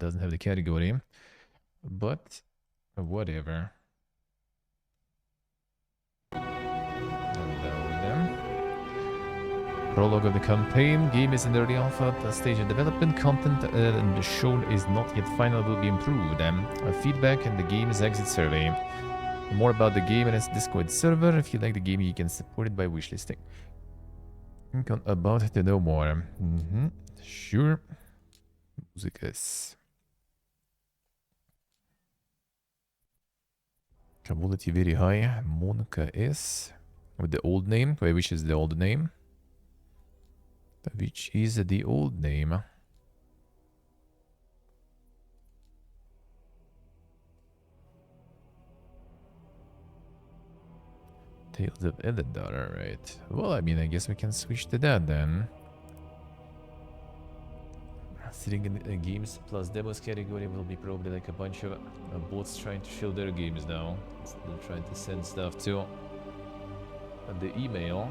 doesn't have the category. But whatever. Hello then. Prologue of the campaign. Game is in early alpha stage of development. Content shown is not yet final, will be improved. Feedback and the game's exit survey. More about the game and its Discord server. If you like the game, you can support it by wishlisting. About to know more. Sure. Muzikus. Quality very high. Monica is with the old name. Wait, which is the old name? Which is the old name? Tales of Elengard, alright. Well, I mean, I guess we can switch to that then. Sitting in the games plus demos category will be probably like a bunch of bots trying to fill their games now. They're trying to send stuff to the email.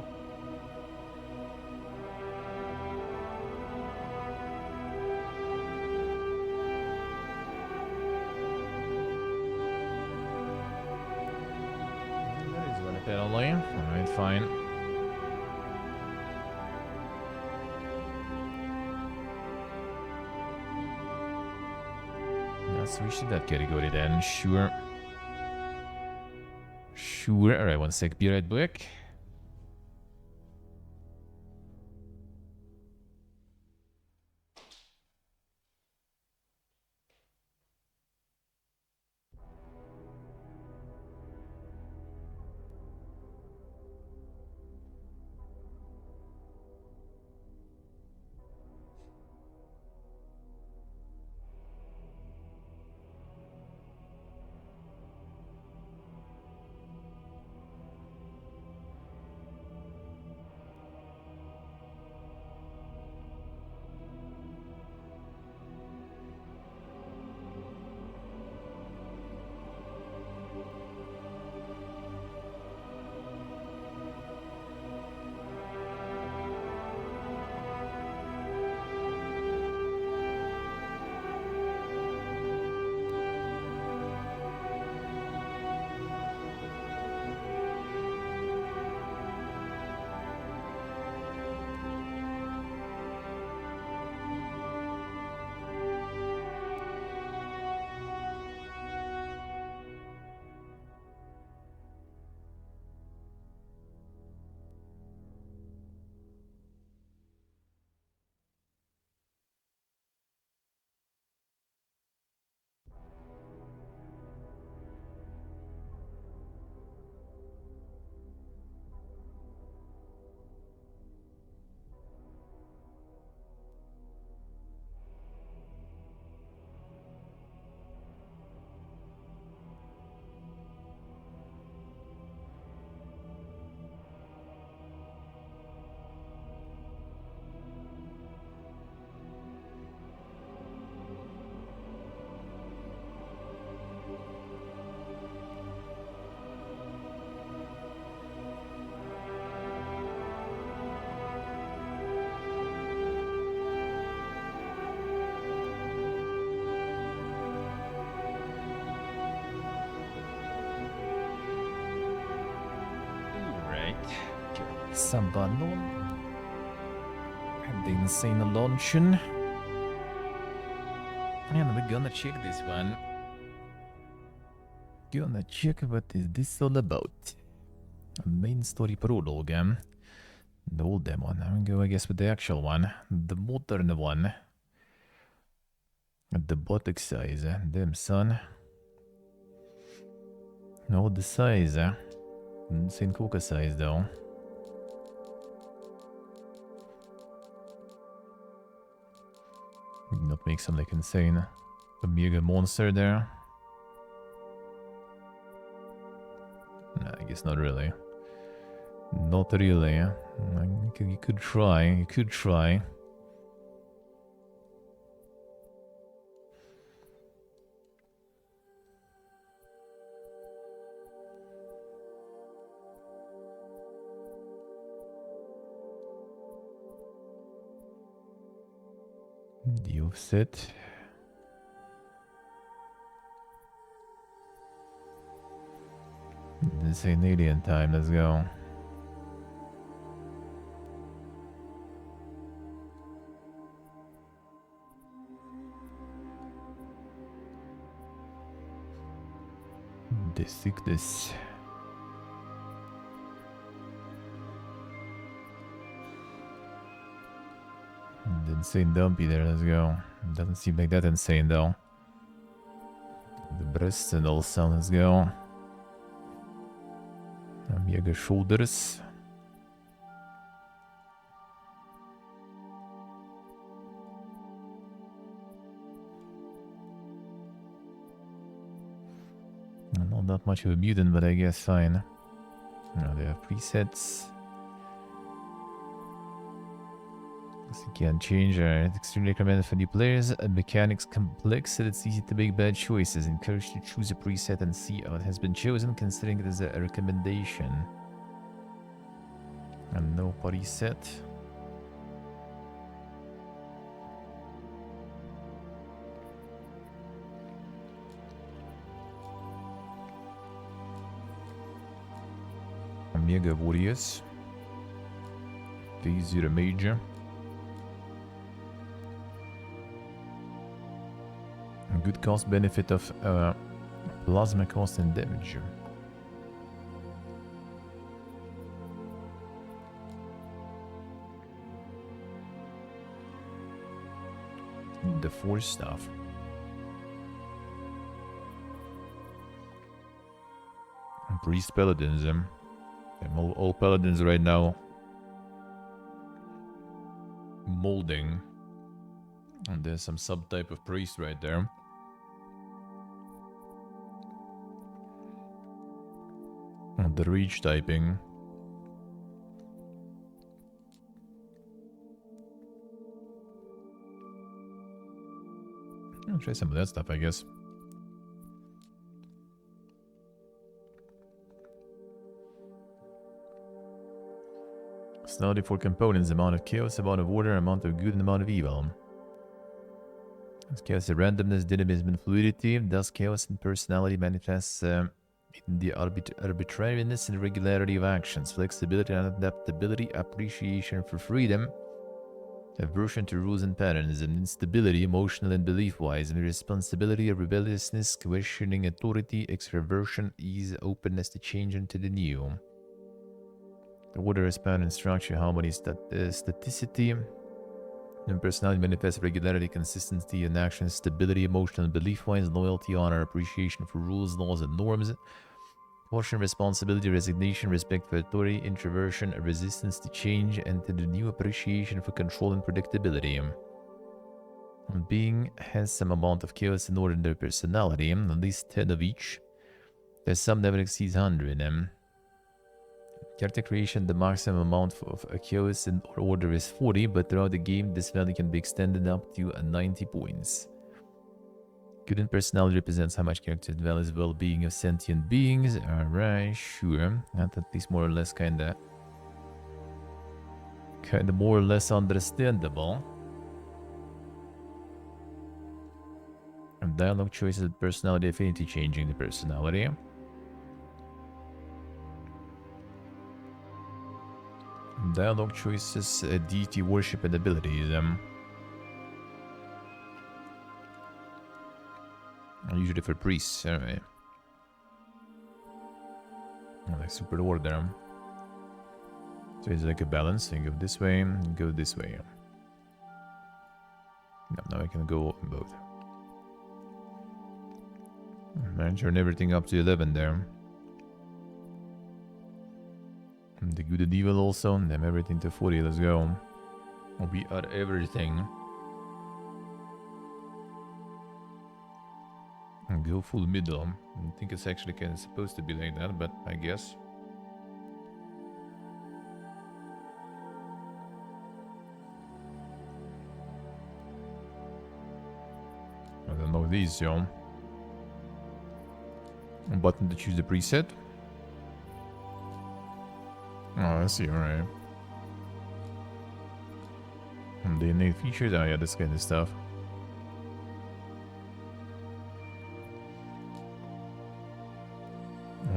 There is one apparently. Alright, fine. Let's switch to that category then, sure. Sure, alright, one sec, be right back. Some bundle. And the insane launching. And we're gonna check this one. Gonna check what is this all about. Main story prologue. The old demo. Now we go, I guess, with the actual one. The modern one. The bot size. Damn, son. No, the size. Insane coca size, though. Not make some like insane Omega monster there. Nah, I guess not really. Not really. You could try. You could try. The offset. Insane alien time, let's go. The sickness. The insane dumpy there, let's go. Doesn't seem like that insane though. The breasts and also, let's go. Mega shoulders. Not that much of a mutant, but I guess fine. Now they have presets. So you can change. Alright, extremely recommended for new players. Mechanics complex, so it's easy to make bad choices. Encouraged to choose a preset and see how it has been chosen, considering it as a recommendation. And no preset. Mega Warriors. V0 Major. Good cost benefit of plasma cost and damage. The force stuff. Priest paladins. All paladins right now molding. And there's some subtype of priest right there. And the reach typing. I'll try some of that stuff, I guess. Personality for components, amount of chaos, amount of order, amount of good, and amount of evil. As chaos is randomness, dynamism, and fluidity. Thus, chaos and personality manifests in the arbitrariness and regularity of actions, flexibility and adaptability, appreciation for freedom, aversion to rules and patterns, and instability, emotional and belief-wise, and irresponsibility, rebelliousness, questioning authority, extroversion, ease, openness to change and to the new. The order is pattern and structure, harmony, staticity, and personality manifests regularity, consistency in action, stability, emotional and belief-wise, loyalty, honor, appreciation for rules, laws, and norms, caution, responsibility, resignation, respect for authority, introversion, a resistance to change, and to the new appreciation for control and predictability. Being has some amount of chaos in order in their personality, at least 10 of each. There's some never exceeds 100. Character creation, the maximum amount of chaos in order is 40, but throughout the game, this value can be extended up to 90 points. Good in personality represents how much character develops well-being of sentient beings. Alright, sure. That at least more or less kinda more or less understandable. And dialogue choices, personality affinity, changing the personality. Dialogue choices, deity worship and abilities. Usually for priests, anyway. Like super order. So it's like a balance. You go this way, and go this way. Now I can go both. Turn everything up to 11 there. The good and evil also, and then everything to 40, let's go. We are everything. And go full middle. I think it's actually kind of supposed to be like that, but I guess. I don't know these, yo. A button to choose the preset. Oh, I see, alright. The innate features, oh yeah, this kind of stuff.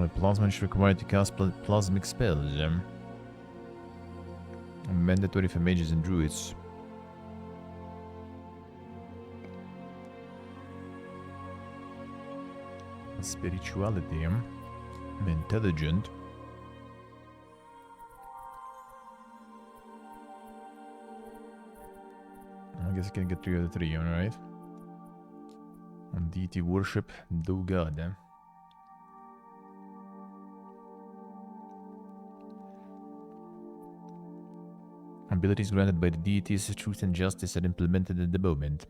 Plasma is required to cast plasmic spells. Mandatory for mages and druids. Spirituality. Intelligent. I guess I can get 3 out of 3, alright. And deity worship, do god, Abilities granted by the deities, truth and justice are implemented at the moment.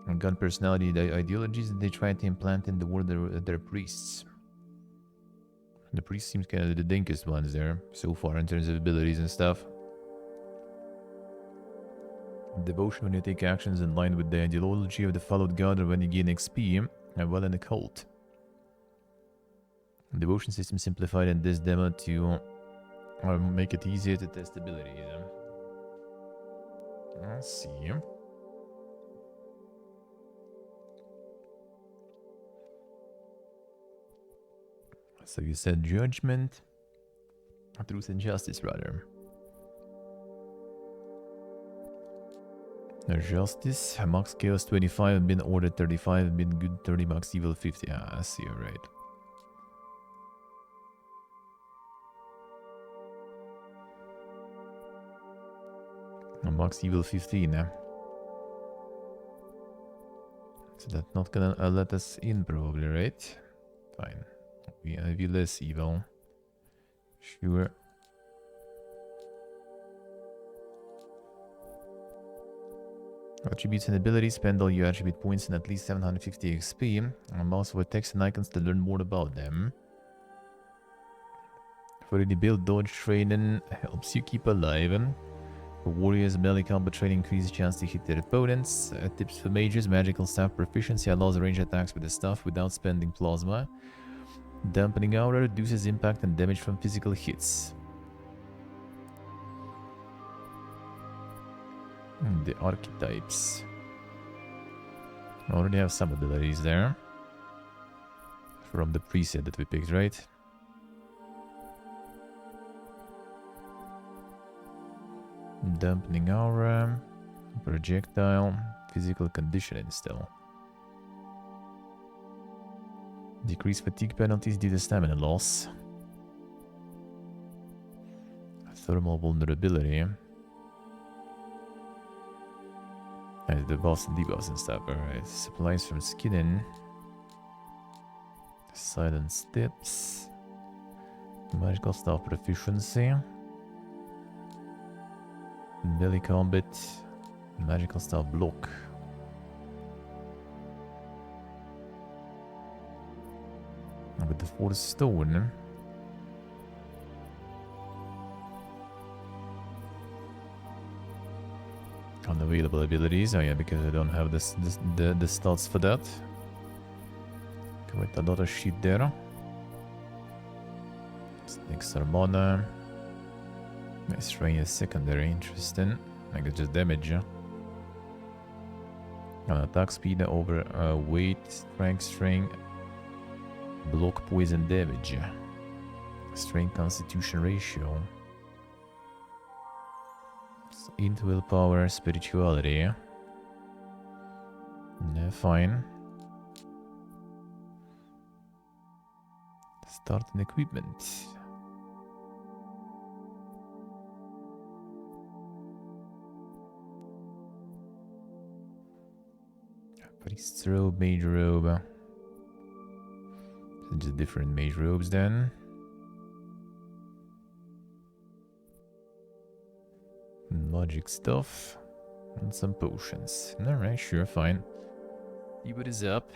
And god personality, the ideologies that they try to implant in the world of their priests. The priest seems kind of the dinkest ones there, so far in terms of abilities and stuff. Devotion when you take actions in line with the ideology of the followed god or when you gain XP, and well in a cult. Devotion system simplified in this demo to make it easier to test abilities. Let's see. So you said judgment, truth and justice rather. Justice, max chaos 25, been order 35, been good 30, max evil 50. Ah, I see, alright. Max evil 15, So that's not gonna let us in probably, right? Fine. We have less evil. Sure. Attributes and abilities, spend all your attribute points and at least 750 XP. And mouse for text and icons to learn more about them. For the build, dodge training helps you keep alive. For warriors, melee combat training increases chance to hit their opponents. Tips for mages, magical staff proficiency allows range attacks with the staff without spending plasma. Dampening aura reduces impact and damage from physical hits. The archetypes. I already have some abilities there. From the preset that we picked, right? Dampening aura, projectile, physical conditioning still. Decrease fatigue penalties due to stamina loss. Thermal vulnerability. And the buffs and debuffs and stuff, alright. Supplies from skinning. Silent steps. Magical staff proficiency. Melee combat. Magical staff block. And with the 4th stone. Unavailable abilities. Oh yeah, because I don't have the stats for that. Quite a lot of shit there. Snake's Harmona. Nice strain is secondary, interesting. I got just damage. Attack speed over weight, strength, block poison damage. Strength constitution ratio. Int willpower, spirituality. Yeah, fine. Start an equipment. Priest's robe, mage robe. Just different mage robes then. Logic stuff. And some potions. Alright, sure, fine. See what is up.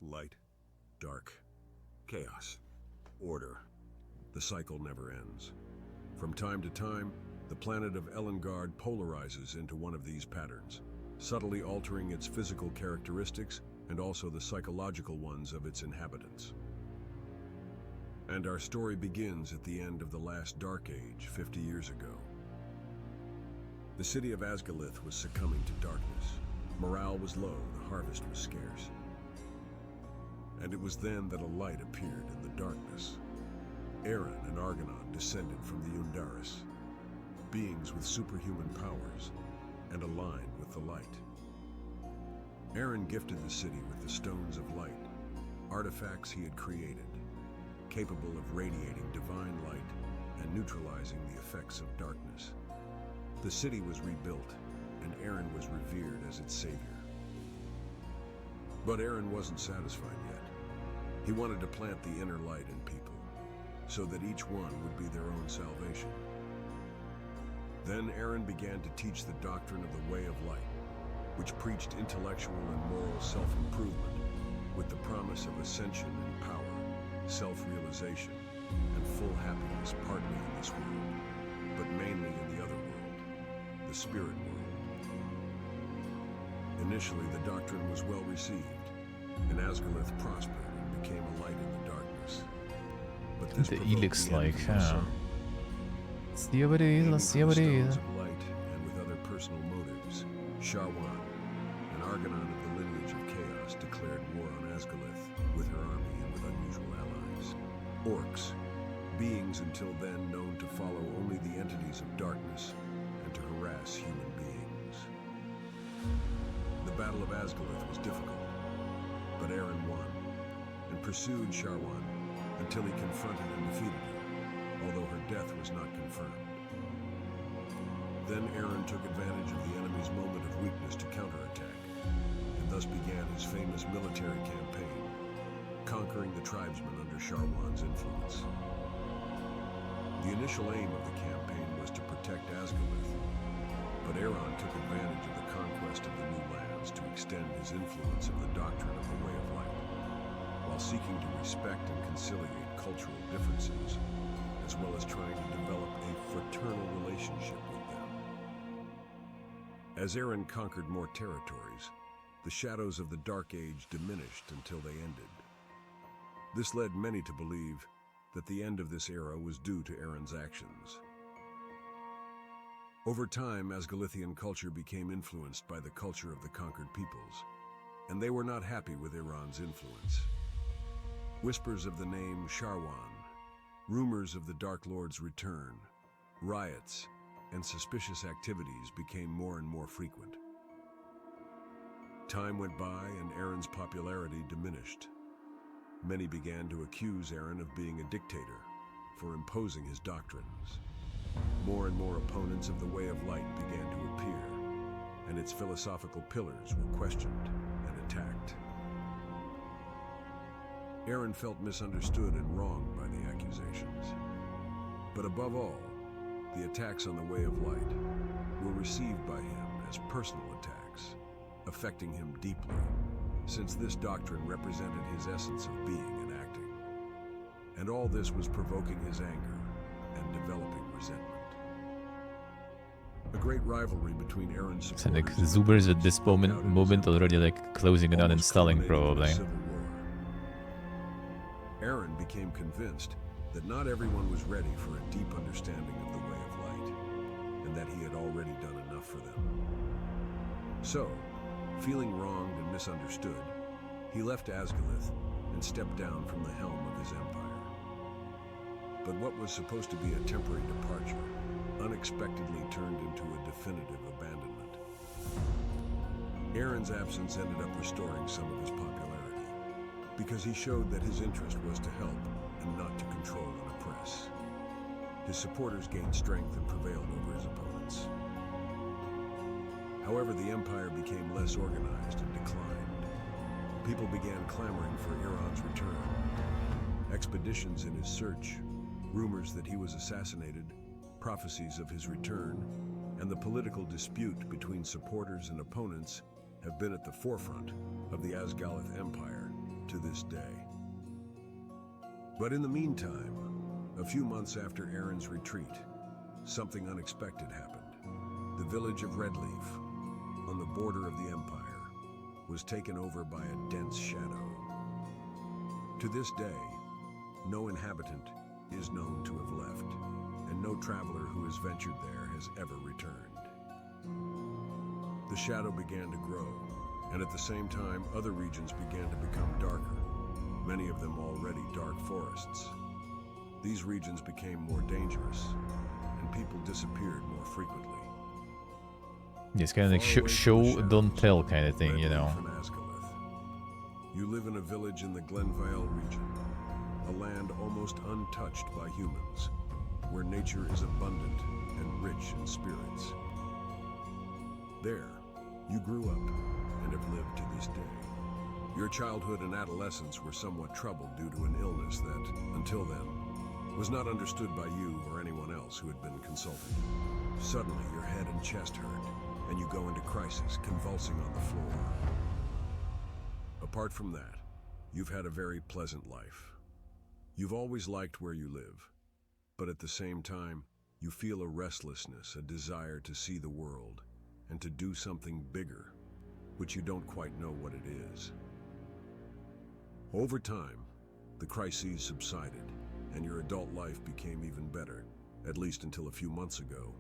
Light, dark, chaos, order. The cycle never ends. From time to time, the planet of Elengard polarizes into one of these patterns, subtly altering its physical characteristics and also the psychological ones of its inhabitants. And our story begins at the end of the last Dark Age 50 years ago. The city of Asgalith was succumbing to darkness. Morale was low, the harvest was scarce. And it was then that a light appeared in the darkness. Eren and Argonon descended from the Undaris, beings with superhuman powers and aligned with the light. Eren gifted the city with the Stones of Light, artifacts he had created, capable of radiating divine light and neutralizing the effects of darkness. The city was rebuilt, and Eren was revered as its savior. But Eren wasn't satisfied yet. He wanted to plant the inner light in people, so that each one would be their own salvation. Then Eren began to teach the doctrine of the Way of Light, which preached intellectual and moral self-improvement with the promise of ascension in power, self-realization, and full happiness partly in this world, but mainly in the other world, the spirit world. Initially, the doctrine was well received, and Asgalith prospered and became a light in the darkness. But this The provoked Elix the like, envy of huh? some, Let's see what it is, aiming let's see for what the it Stones is. of Light, and with other personal motives, Sharwan, an Argonon of the lineage of Chaos, declared war on Asgalith with her army and with unusual allies. Orcs, beings until then known to follow only the entities of darkness and to harass human beings. The Battle of Asgalith was difficult, but Eren won, and pursued Sharwan until he confronted and defeated her, although her death was not confirmed. Then Eren took advantage of the enemy's moment of weakness to counterattack, and thus began his famous military campaign, conquering the tribesmen under Sharwan's influence. The initial aim of the campaign was to protect Asgalith, but Eren took advantage of the conquest of the new lands to extend his influence of the doctrine of the Way of Light, while seeking to respect and conciliate cultural differences, as well as trying to develop a fraternal relationship with them. As Eren conquered more territories, the shadows of the Dark Age diminished until they ended. This led many to believe that the end of this era was due to Eren's actions. Over time, Asgalithian culture became influenced by the culture of the conquered peoples, and they were not happy with Eren's influence. Whispers of the name Sharwan, rumors of the Dark Lord's return, riots, and suspicious activities became more and more frequent. Time went by and Eren's popularity diminished. Many began to accuse Eren of being a dictator for imposing his doctrines. More and more opponents of the Way of Light began to appear, and its philosophical pillars were questioned and attacked. Eren felt misunderstood and wronged by the accusations. But above all, the attacks on the Way of Light were received by him as personal attacks, affecting him deeply, since this doctrine represented his essence of being and acting. And all this was provoking his anger and developing resentment. A great rivalry between Eren's So supporters like and Zubers at opponents this broke out in moment December, already like closing and almost uninstalling culminating in a probably. civil war. Eren became convinced that not everyone was ready for a deep understanding of the Way of Light, and that he had already done enough for them. So, feeling wronged and misunderstood, he left Asgalith and stepped down from the helm of his empire. But what was supposed to be a temporary departure unexpectedly turned into a definitive abandonment. Eren's absence ended up restoring some of his popularity, because he showed that his interest was to help and not to control and oppress. His supporters gained strength and prevailed over his opponents. However, the empire became less organized and declined. People began clamoring for Eren's return. Expeditions in his search, rumors that he was assassinated, prophecies of his return, and the political dispute between supporters and opponents have been at the forefront of the Asgalith Empire to this day. But in the meantime, a few months after Eren's retreat, something unexpected happened. The village of Redleaf, on the border of the Empire, was taken over by a dense shadow. To this day, no inhabitant is known to have left, and no traveler who has ventured there has ever returned. The shadow began to grow, and at the same time, other regions began to become darker, many of them already dark forests. These regions became more dangerous, and people disappeared more frequently. It's kind of like show, don't tell kind of thing, you know. You live in a village in the Glenvale region, a land almost untouched by humans, where nature is abundant and rich in spirits. There, you grew up and have lived to this day. Your childhood and adolescence were somewhat troubled due to an illness that, until then, was not understood by you or anyone else who had been consulted. Suddenly, your head and chest hurt, and you go into crisis, convulsing on the floor. Apart from that, you've had a very pleasant life. You've always liked where you live, but at the same time, you feel a restlessness, a desire to see the world, and to do something bigger, which you don't quite know what it is. Over time, the crises subsided, and your adult life became even better, at least until a few months ago.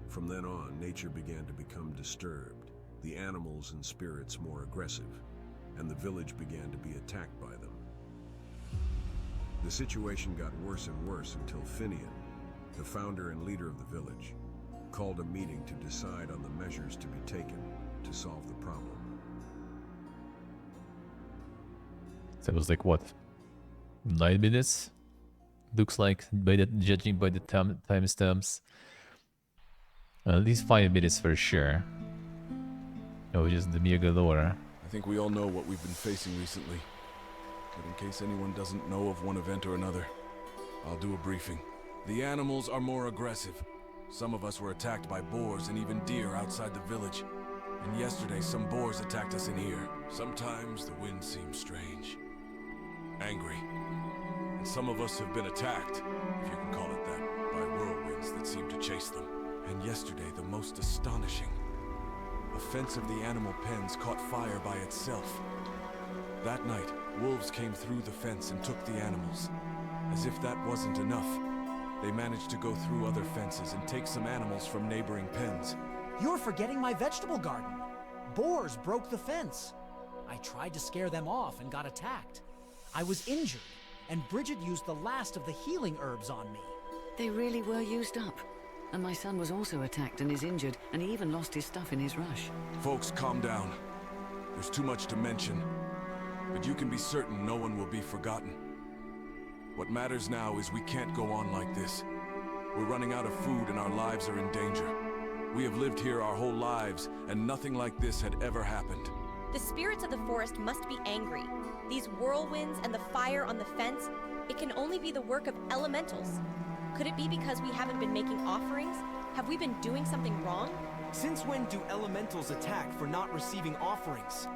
From then on, nature began to become disturbed, the animals and spirits more aggressive, and the village began to be attacked by them. The situation got worse and worse until Finian, the founder and leader of the village, called a meeting to decide on the measures to be taken to solve the problem. So it was like, what, 9 minutes? Looks like, judging by the timestamps. At least 5 minutes for sure. Oh, just the mere galore. I think we all know what we've been facing recently. But in case anyone doesn't know of one event or another, I'll do a briefing. The animals are more aggressive. Some of us were attacked by boars and even deer outside the village. And yesterday some boars attacked us in here. Sometimes the wind seems strange. Angry. And some of us have been attacked, if you can call it that, by whirlwinds that seem to chase them. And yesterday the most astonishing. A fence of the animal pens caught fire by itself. That night, wolves came through the fence and took the animals. As if that wasn't enough, they managed to go through other fences and take some animals from neighboring pens. You're forgetting my vegetable garden. Boars broke the fence. I tried to scare them off and got attacked. I was injured, and Bridget used the last of the healing herbs on me. They really were used up. And my son was also attacked and is injured, and he even lost his stuff in his rush. Folks, calm down. There's too much to mention. But you can be certain no one will be forgotten. What matters now is we can't go on like this. We're running out of food and our lives are in danger. We have lived here our whole lives, and nothing like this had ever happened. The spirits of the forest must be angry. These whirlwinds and the fire on the fence, it can only be the work of elementals. Could it be because we haven't been making offerings? Have we been doing something wrong? Since when do elementals attack for not receiving offerings?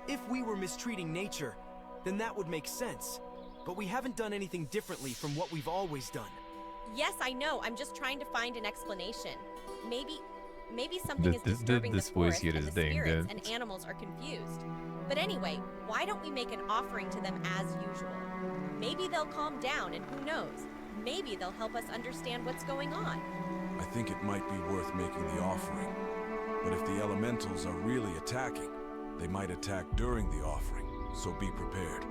If we were mistreating nature, then that would make sense. But we haven't done anything differently from what we've always done. Yes, I know. I'm just trying to find an explanation. Maybe something is disturbing the forest and the spirits and animals are confused. But anyway, why don't we make an offering to them as usual? Maybe they'll calm down, and who knows? Maybe they'll help us understand what's going on. I think it might be worth making the offering. But if the elementals are really attacking, they might attack during the offering, so be prepared.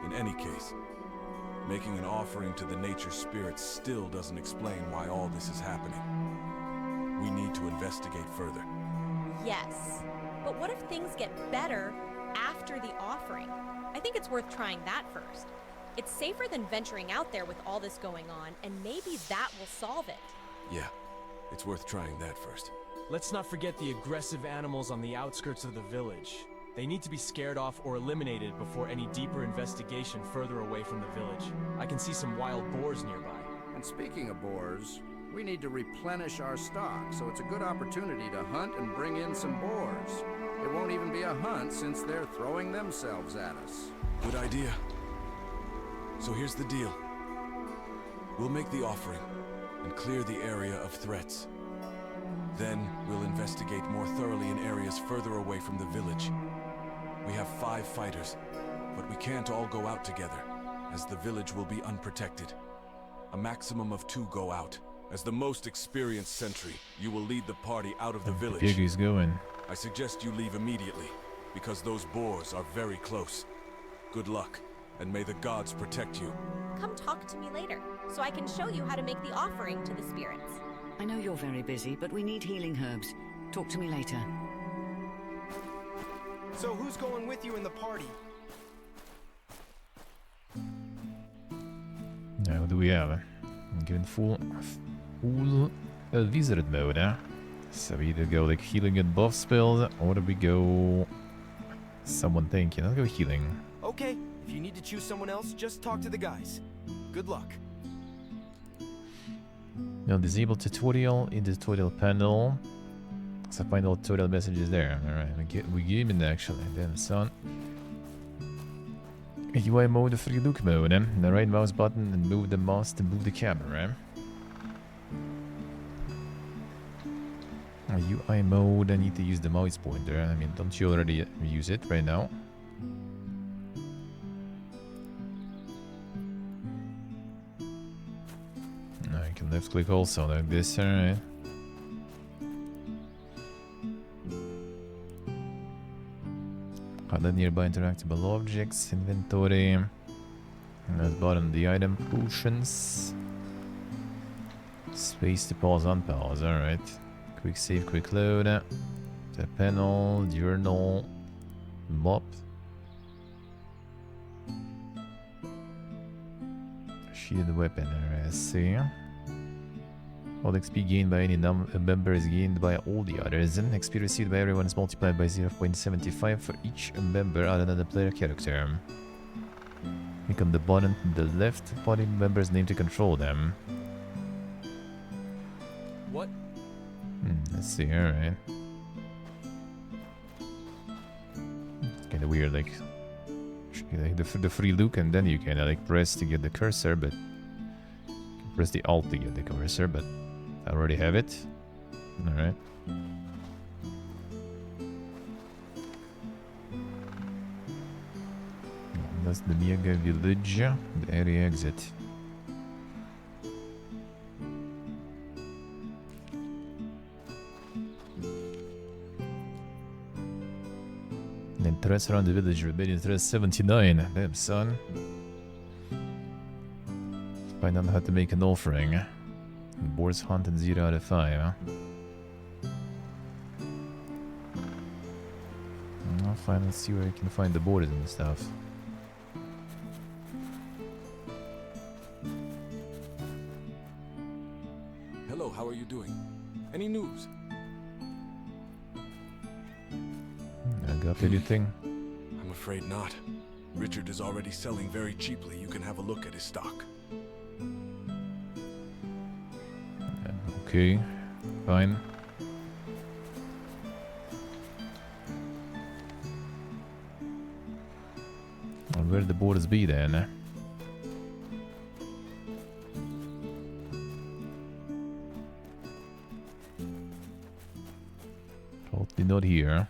In any case, making an offering to the nature spirits still doesn't explain why all this is happening. We need to investigate further. Yes, but what if things get better after the offering? I think it's worth trying that first. It's safer than venturing out there with all this going on, and maybe that will solve it. Yeah, it's worth trying that first. Let's not forget the aggressive animals on the outskirts of the village. They need to be scared off or eliminated before any deeper investigation further away from the village. I can see some wild boars nearby. And speaking of boars, we need to replenish our stock, so it's a good opportunity to hunt and bring in some boars. It won't even be a hunt since they're throwing themselves at us. Good idea. So here's the deal. We'll make the offering and clear the area of threats. Then we'll investigate more thoroughly in areas further away from the village. We have 5 fighters, but we can't all go out together, as the village will be unprotected. A maximum of 2 go out. As the most experienced sentry, you will lead the party out of the village. Biggie's going. I suggest you leave immediately, because those boars are very close. Good luck, and may the gods protect you. Come talk to me later, so I can show you how to make the offering to the spirits. I know you're very busy, but we need healing herbs. Talk to me later. So who's going with you in the party? Now, what do we have? I'm given full wizard mode, eh? So we either go like healing and buff spells, or do we go someone thinking? Let's go healing. Okay, if you need to choose someone else, just talk to the guys. Good luck. Now disable tutorial in the tutorial panel. So find all tutorial messages there. Alright, we game in actually. Then son. UI mode, free look mode. The right mouse button and move the mouse to move the camera. UI mode, I need to use the mouse pointer. I mean, don't you already use it right now? I can left click also like this, alright. Other nearby interactable objects, inventory. And at bottom the item potions. Space to pause, unpause, alright. Quick save, quick load. The panel, journal, mop. Shielded weapon, alright, see. All XP gained by any member is gained by all the others. XP received by everyone is multiplied by 0.75 for each member other than the player character. Click on the button to the left, party member's name to control them. What? Let's see, alright. Kinda weird, like the free look, and then you can like press to get the cursor, but you can press the alt to get the cursor, but I already have it. Alright. That's the Mega Village, the area exit. And threats around the village, rebellion threat 79. Damn, son. Find out how to make an offering. Boards haunted 0 out of 5, huh? I'll find, let's see where you can find the borders and stuff. Hello, how are you doing? Any news? I got anything? I'm afraid not. Richard is already selling very cheaply. You can have a look at his stock. Okay, fine. Well, where the borders be then? Probably not here.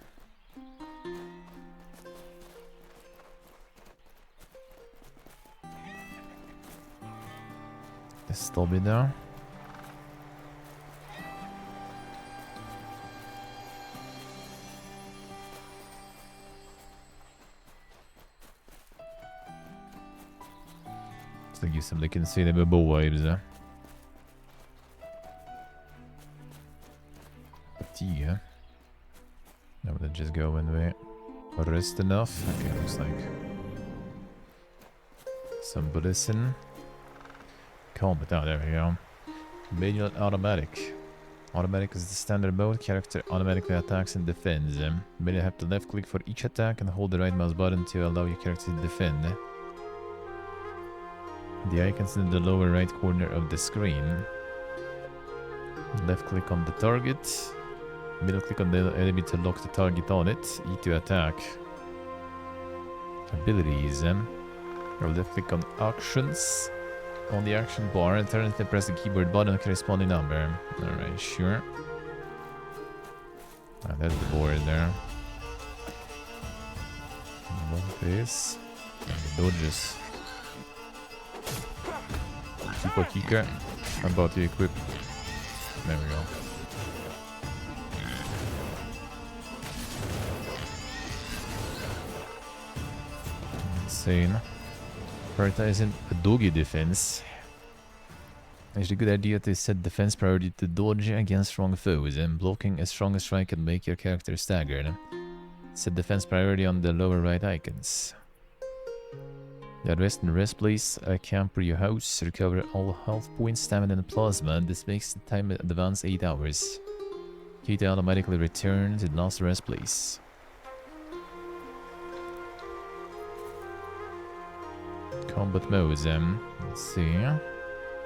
Let's stop it now. I think you simply can see them above waves. But yeah. I would just go when we rest enough. Okay, looks like some medicine. Combat, oh, there we go. Manual automatic. Automatic is the standard mode. Character automatically attacks and defends. You have to left click for each attack and hold the right mouse button to allow your character to defend. The icons in the lower right corner of the screen. Left click on the target. Middle click on the enemy to lock the target on it. E to attack. Abilities. Or left click on actions. On the action bar, alternately press the keyboard button on the corresponding number. Alright, sure. Ah, that's the board there. One piece. And the dodges. Super kicker. I'm about to equip. There we go. Let's Insane. Prioritizing a doggy defense. It's a good idea to set defense priority to dodge against strong foes, and blocking a strong strike can make your character staggered. Set defense priority on the lower right icons. Rest and rest place, camp for your house, recover all health points, stamina and plasma. This makes the time advance 8 hours. Key to automatically return to the last rest place. Combat modes, let's see.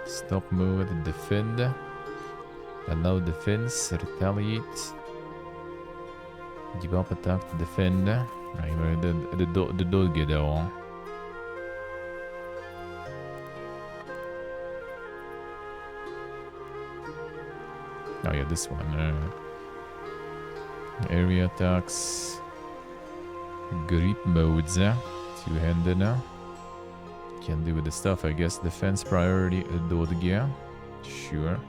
Stop mode, defend. Allow defense, retaliate. Give up attack to defend. Right, the doggy though. Oh yeah, this one. Area attacks. Grip modes. Two-handed now. Can do with the stuff, I guess. Defense priority, dodge. Sure.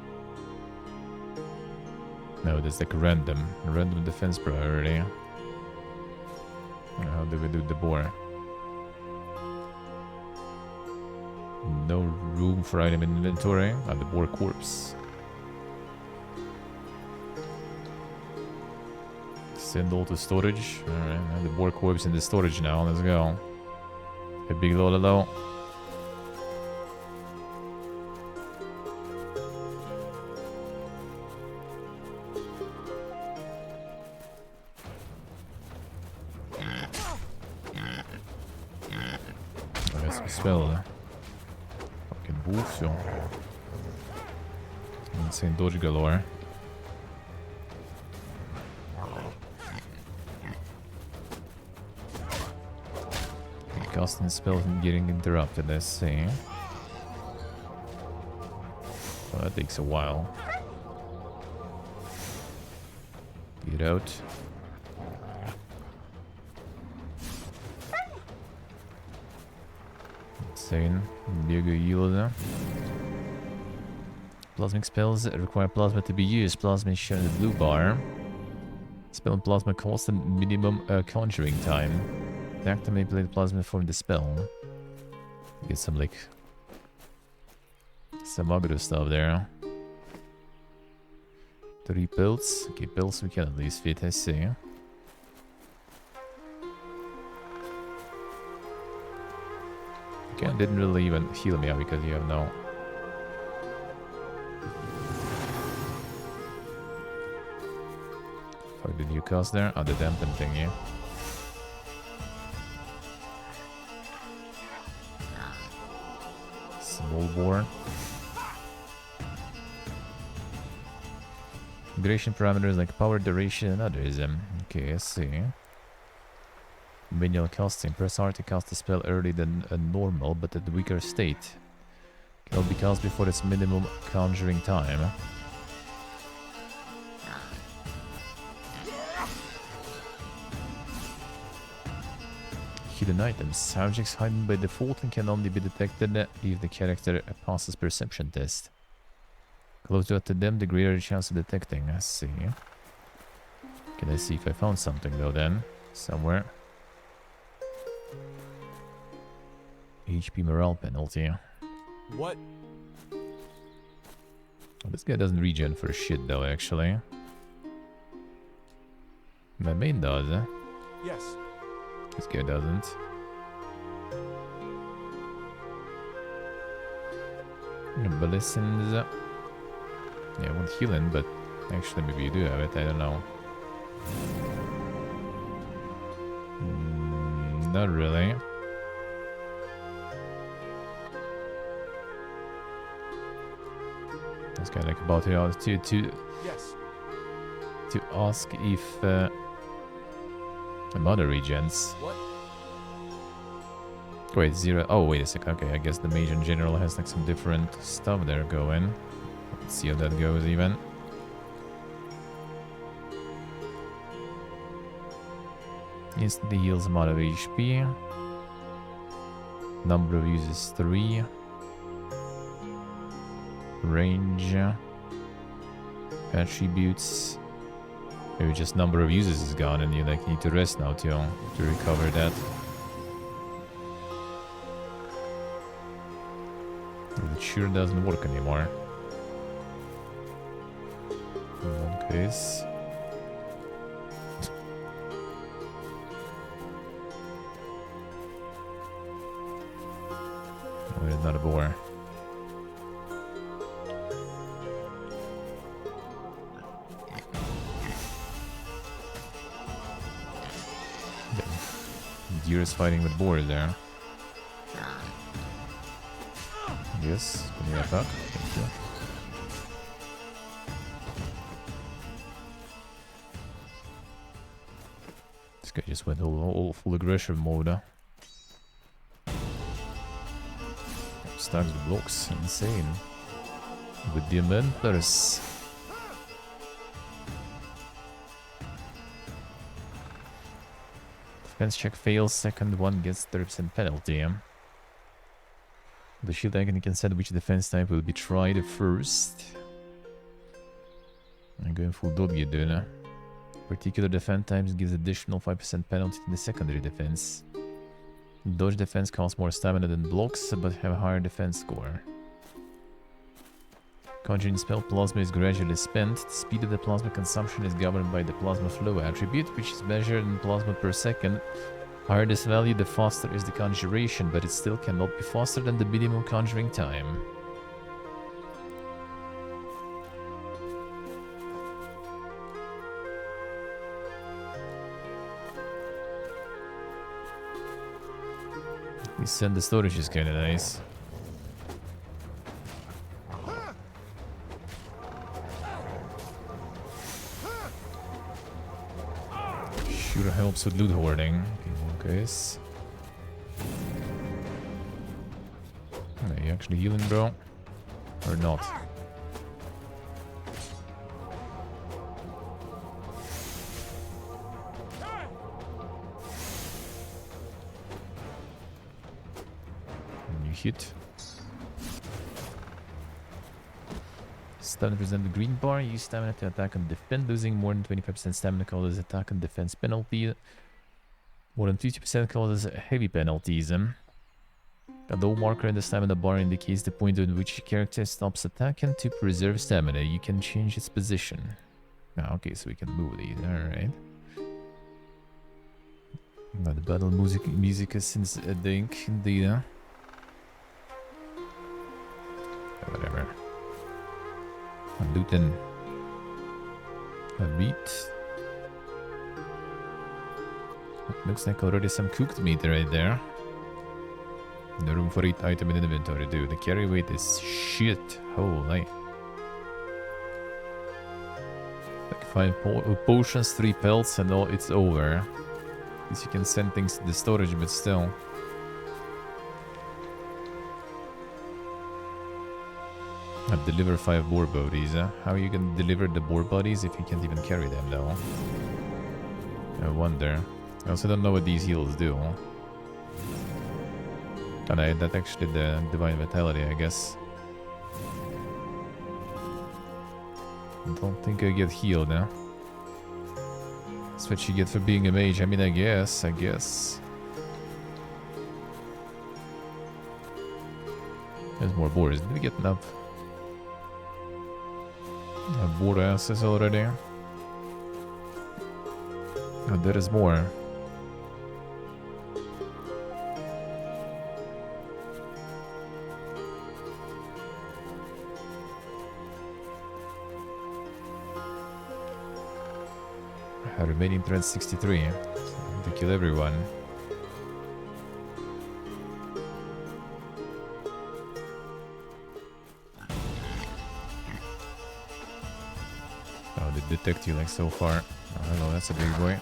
No, that's like random. Random defense priority. How do we do the boar? No room for item in inventory. And the boar corpse. Send all to storage. Alright, the boar corpse in the storage now. Let's go. A big lololo. Spell. Fucking wolf, joh. Insane dodge galore. Casting spells and getting interrupted, let's see. Well, that takes a while. Get out. Insane. Big yield. Plasmic spells require plasma to be used. Plasma is shown in the blue bar. Spell and plasma cost a minimum conjuring time. Attack to manipulate plasma from the spell. Get some like some aggro stuff there. 3 pills. Okay, pills we can at least fit, I see. Okay, didn't really even heal me out because you have no. Fuck, did you cast there? Oh, the dampen thingy. Small bore. Duration parameters like power, duration, and others. Okay, let's see. Manual casting. Press R to cast the spell earlier than a normal, but at a weaker state. Cannot be cast before its minimum conjuring time. Hidden items. Objects hidden by default and can only be detected if the character passes perception test. Closer to them, the greater chance of detecting. Let's see. Can I see if I found something though then? Somewhere. HP morale penalty. What? Well, this guy doesn't regen for shit though, actually. My main does, eh? Yes. This guy doesn't. Ballisins. Yeah, I want healing, but actually maybe you do have it, I don't know. Not really. This guy like about to Yes. to ask if mother regens. What? Wait, 0. Oh, wait a sec. Okay, I guess the mage in general has like some different stuff there going. Let's see how that goes even. Instantly heals amount of HP. Number of uses 3. Range. Attributes. Maybe just number of uses is gone and you like need to rest now to recover that. It sure doesn't work anymore. In one case. Oh, it's not a boar. Deer is fighting with boar there. Yes, can you attack? Thank you. This guy just went all full aggression mode. Stacks the blocks, insane. With the Dementors. Defense check fails, second one gets 30% penalty. The shield icon can set which defense type will be tried first. I'm going full dodgy, dude. Particular defense types gives additional 5% penalty to the secondary defense. Dodge defense costs more stamina than blocks, but have a higher defense score. Conjuring spell plasma is gradually spent. The speed of the plasma consumption is governed by the plasma flow attribute, which is measured in plasma per second. Higher this value, the faster is the conjuration, but it still cannot be faster than the minimum conjuring time. We send the storage is kinda nice. Sure helps with loot hoarding, in case. Are you actually healing, bro? Or not? You hit. Stamina present the green bar. Use stamina to attack and defend. Losing more than 25% stamina causes attack and defense penalty. More than 50% causes heavy penalties. A low marker in the stamina bar indicates the point at which your character stops attacking. To preserve stamina, you can change its position. Okay, so we can move these. Alright. The battle music is since the ink, indeed. Whatever. Looting a meat. Looks like already some cooked meat right there. No room for each item in the inventory, dude. The carry weight is shit. Holy. Like 5 potions, 3 pelts, and all it's over. At least you can send things to the storage, but still. Deliver 5 boar bodies. How are you gonna deliver the boar bodies if you can't even carry them, though? I wonder. I also don't know what these heals do. And that actually the Divine Vitality, I guess. I don't think I get healed, huh? That's what you get for being a mage. I mean, I guess. There's more boars. Did we get enough? Boar asses already. Oh, there is more. Remaining threads 63. To kill everyone. Oh, they detect you like so far. Oh, hello, that's a big boy.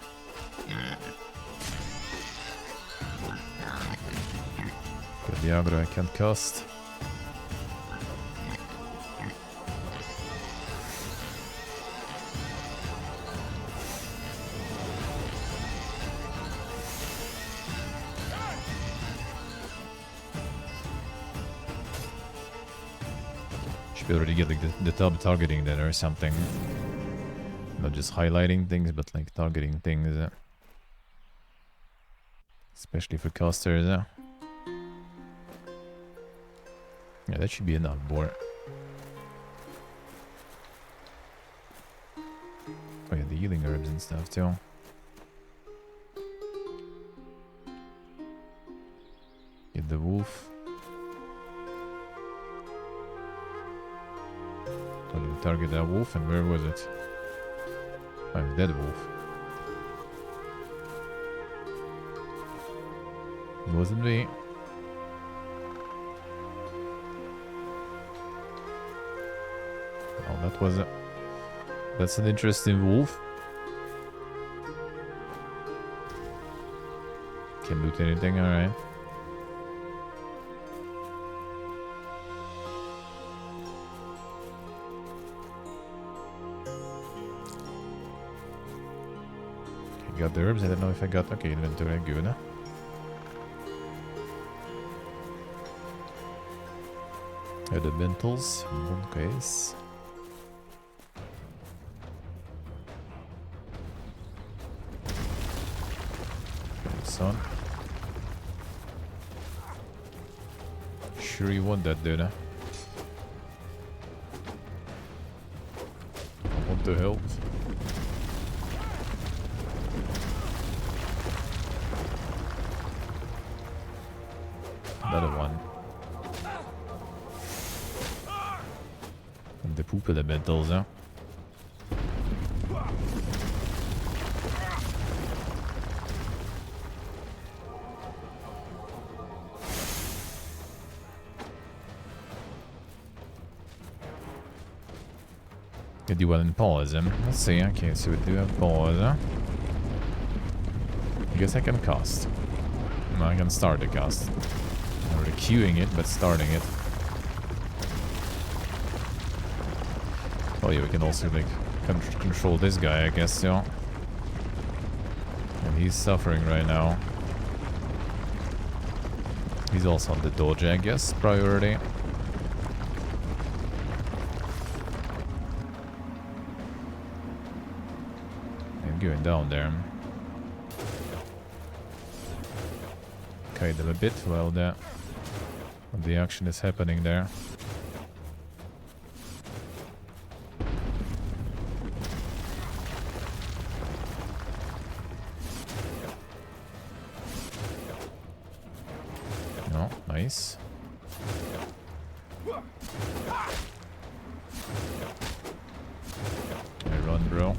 Got the aggro I can't cast. Already get like the tab targeting that or something. Not just highlighting things, but like targeting things. Especially for casters. Yeah, that should be enough, boy. Oh yeah, the healing herbs and stuff too. Get the wolf. I'm gonna target that wolf, and where was it? I'm dead wolf. It wasn't me. Oh, that was a... That's an interesting wolf. Can't loot anything, alright. Got the herbs. I don't know if I got... Okay, inventory, good. Elementals, in one case. Son. Sure you want that, dude, huh? I want to help. Another one. And the poop elementals, huh? Can do well in pause, let's see. Okay, so we do have pause, huh? I guess I can cast. No, I can start the cast. Not really queuing it, but starting it. Oh yeah, we can also like control this guy, I guess, yeah. And he's suffering right now. He's also on the dodge, I guess, priority. And going down there. Kite them a bit while the action is happening there. Oh, nice. Hey, run, bro.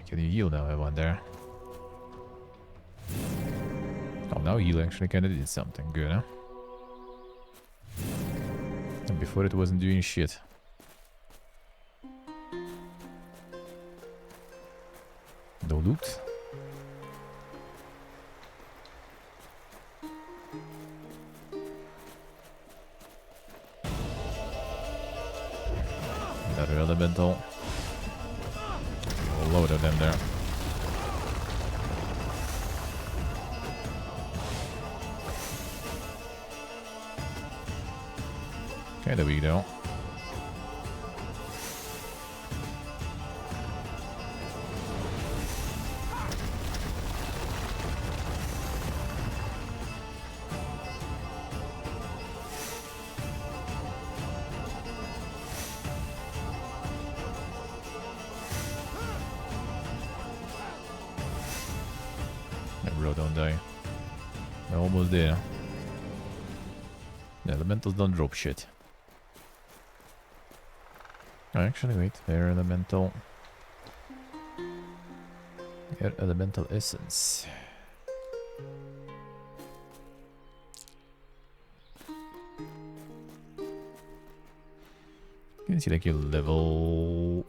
Can you heal now, I wonder? Oh, now heal actually kinda did something good, huh? And before it wasn't doing shit. No loot. Another elemental. A load of them there. Okay, there we go. Don't die. They're almost there. The elementals don't drop shit. Oh, actually, wait. Air elemental. Air elemental essence. You can see like your level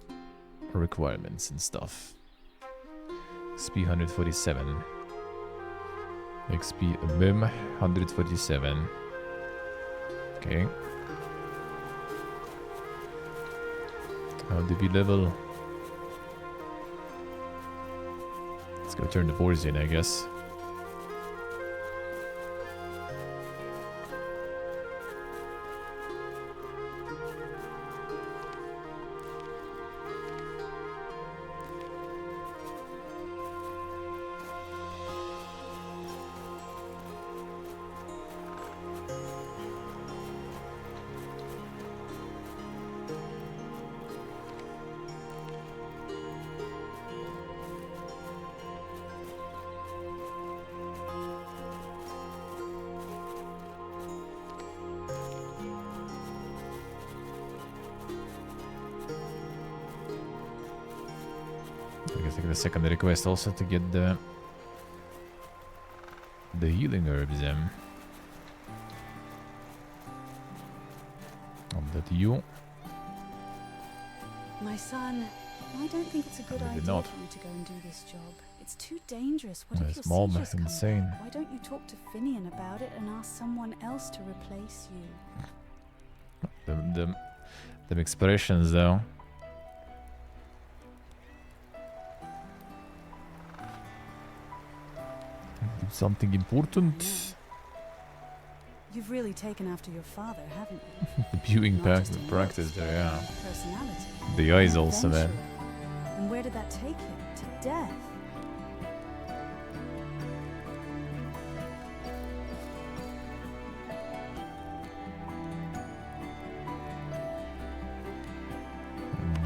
requirements and stuff. XP 147. XP BIM 147. Okay. How do we level? Let's go turn the boards in, I guess. I guess like the second request also to get the healing herbs. That you. My son, I don't think it's a good Maybe idea not. for you to go and do this job. It's too dangerous. What if His your mom seizures is come insane. back? Why don't you talk to Finian about it and ask someone else to replace you? The expressions though. Do something important. You've really taken after your father, haven't you? The viewing Not just in practice looks, there, but yeah. in personality. The eyes An also, man. adventurer. And where did that take him? To death?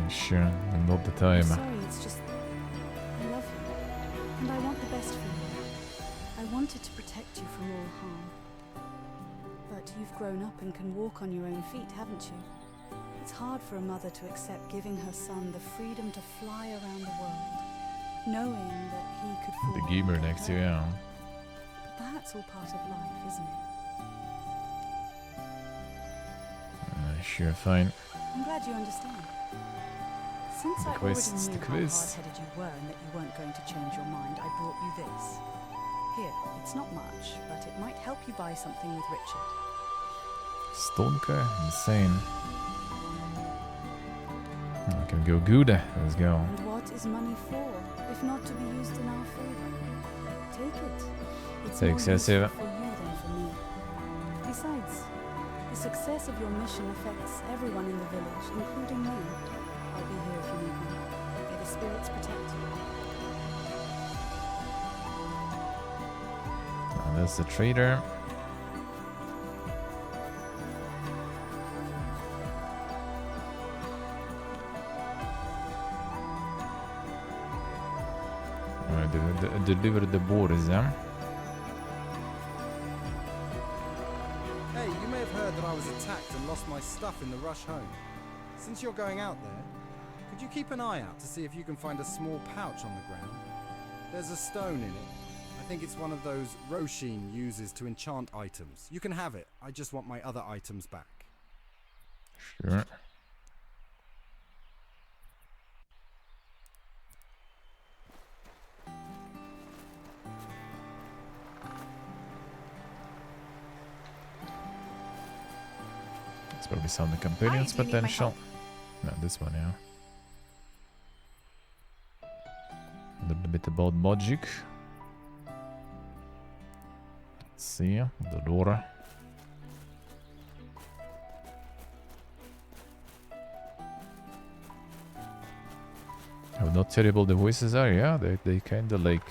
Sure, not the time. I'm sorry, it's just... I love you. And I want the best for you. I wanted to protect you from all harm. But you've grown up and can walk on your own feet, haven't you? It's hard for a mother to accept giving her son the freedom to fly around the world, knowing that he could fall The gamer and get next to you, hurt. yeah. But that's all part of life, isn't it? Sure, fine. I'm glad you understand. Since The I quiz, already it's the knew how quiz. hard-headed you were and that you weren't going to change your mind, I brought you this. Here, it's not much, but it might help you buy something with Richard. Stonker, insane. I can go good. Let's go. And what is money for, if not to be used in our favor? Take it. It's So more excessive. useful for you than for me. Besides, the success of your mission affects everyone in the village, including me. I'll be here if you need me. May the spirits protect you. And that's the trader. Alright, deliver the boards, yeah? Hey, you may have heard that I was attacked and lost my stuff in the rush home. Since you're going out there, could you keep an eye out to see if you can find a small pouch on the ground? There's a stone in it. I think it's one of those Roshin uses to enchant items. You can have it. I just want my other items back. Sure. It's probably some of the companions do you need my potential. No, this one, yeah. A little bit about magic. Let's see, the door. How not terrible the voices are, yeah, they kinda like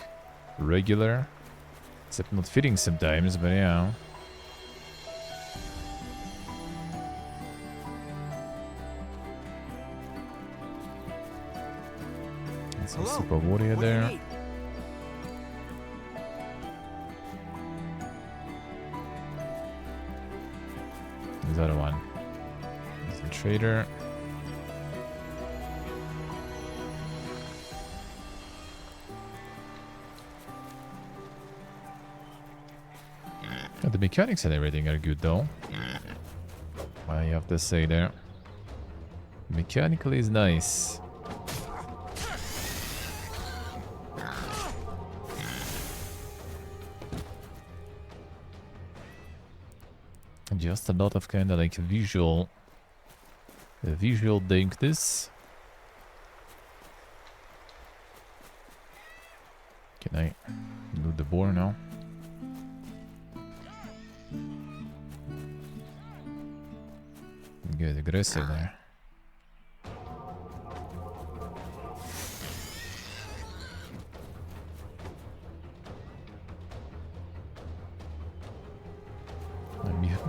regular. Except not fitting sometimes, but yeah. Some Hello. super warrior What do you there. need? There's the other one. There's the trader. The mechanics and everything are good though. I have to say there. Mechanically is nice. Just a lot of kind of like visual dankness. Can I do the boar now? Get aggressive there.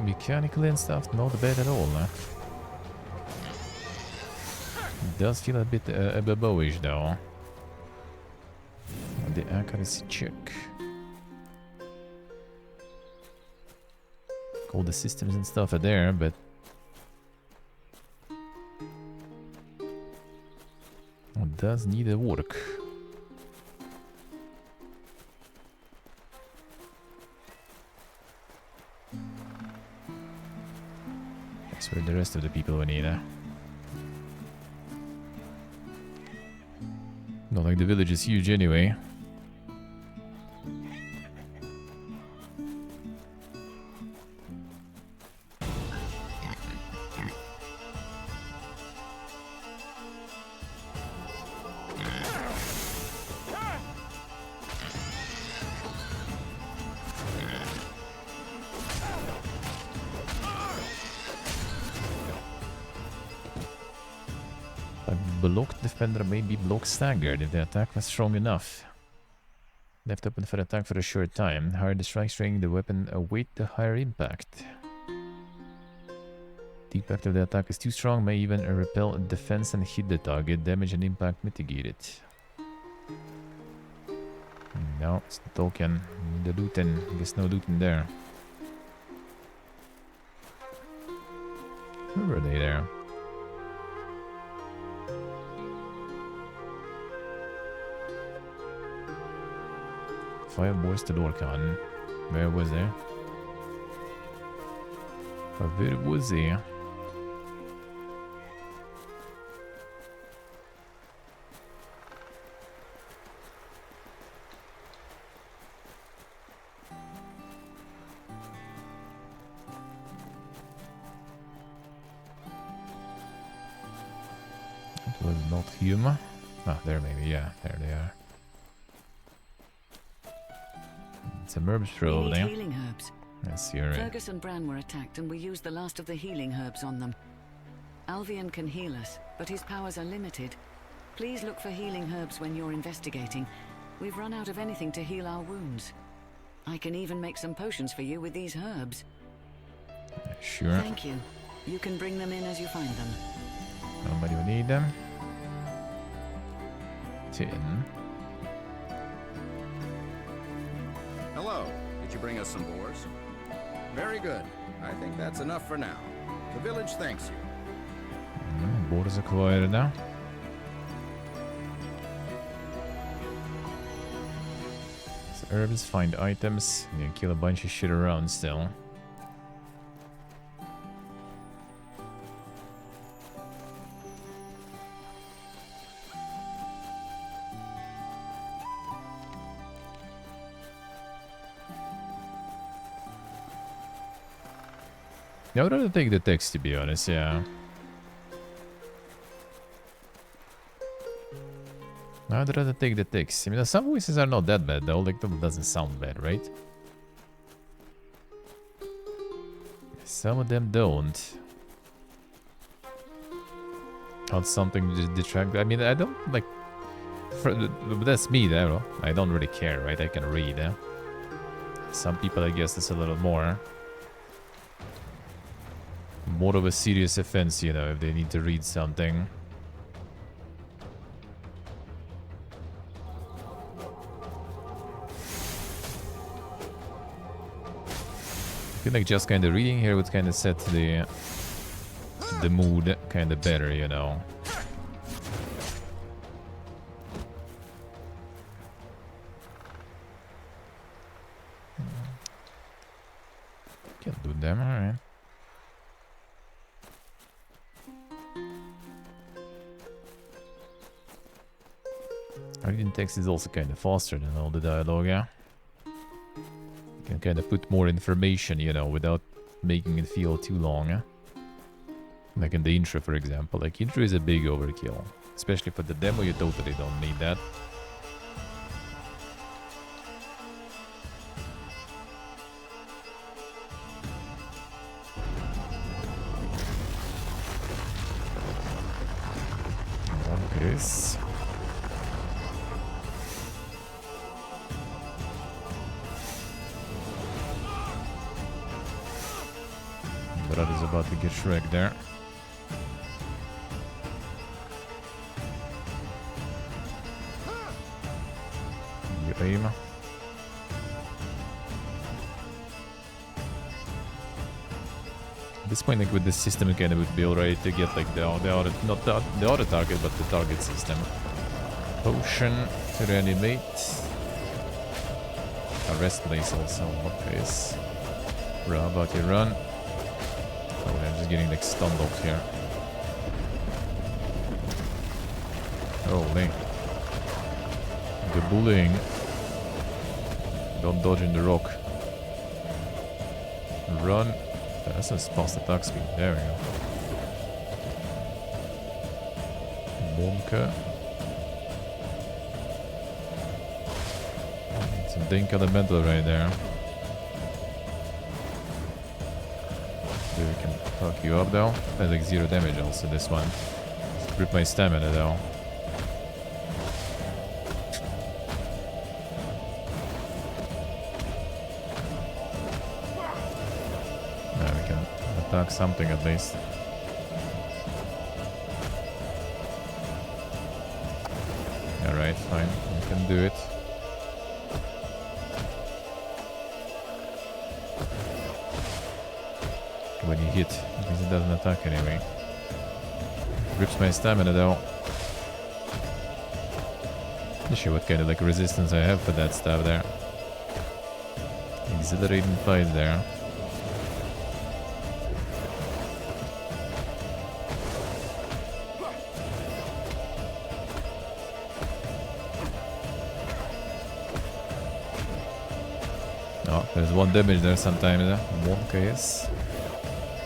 Mechanically and stuff, not bad at all. It does feel a bit bowish though. The accuracy check. All the systems and stuff are there, but it does need a work. the rest of the people we need. Not like the village is huge anyway. Blocked defender may be block staggered if the attack was strong enough. Left open for attack for a short time. Higher the strike string, the weapon await the higher impact. The impact of the attack is too strong, may even repel defense and hit the target. Damage and impact mitigated. No, it's the token. The looten. Guess no looten there. Where were they there? Five boys to Lorcan. Where was he? Where was he? It was not human. Ah, there maybe, yeah, there they are. Some herbs probably. Healing herbs. Yes, you're right. Fergus and Bran were attacked and we used the last of the healing herbs on them. Alvian can heal us, but his powers are limited. Please look for healing herbs when you're investigating. We've run out of anything to heal our wounds. I can even make some potions for you with these herbs. Sure. Thank you. You can bring them in as you find them. Nobody will need them. 10. Hello. Did you bring us some boars? Very good. I think that's enough for now. The village thanks you. Boars acquired now. So herbs, find items. You can kill a bunch of shit around still. I would rather take the text, to be honest, yeah. I would rather take the text. I mean, some voices are not that bad, though. Like, that doesn't sound bad, right? Some of them don't. Not something to detract. I mean, I don't, like... that's me, though. I don't really care, right? I can read, eh? Some people, I guess, it's a little more of a serious offense, you know, if they need to read something. I feel like just kind of reading here would kind of set the mood kind of better, you know. Can't do them, alright. Reading text is also kind of faster than all the dialogue, yeah? You can kind of put more information, you know, without making it feel too long, yeah? Like in the intro, for example. Like, intro is a big overkill. Especially for the demo, you totally don't need that. Yes. Brad is about to get Shrek there. You aim. At this point, like with this system, it kind of would be alright to get like the auto, not the auto target, but the target system. Potion to reanimate. A rest place also. What place? How about you run? Oh, they're just getting like stunned off here. Holy. The bullying. Don't dodge in the rock. Run. That's a fast attack speed. There we go. Monke. It's a dink elemental right there. So we can fuck you up though. That's like 0 damage also this one. Rip my stamina though. Attack something at least. Alright, fine. You can do it. When you hit, because it doesn't attack anyway. Rips my stamina though. Not sure what kind of like resistance I have for that stuff there. Exhilarating fight there. There's 1 damage there sometimes. One case.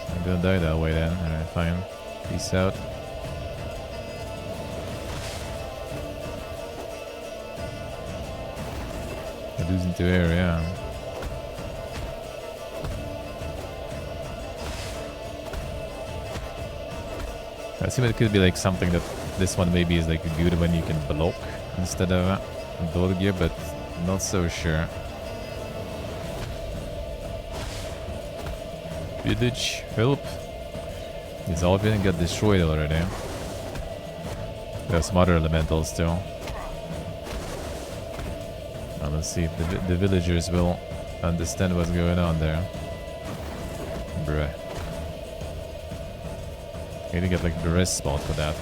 I'm gonna die that way then. Alright, fine. Peace out. I lose into air, yeah. I assume it could be like something that this one maybe is like good when you can block instead of dog gear, but not so sure. Village, help. This Albion got destroyed already. There's some other elementals too. Now let's see if the villagers will understand what's going on there. Bruh. Need to get like the rest spot for that.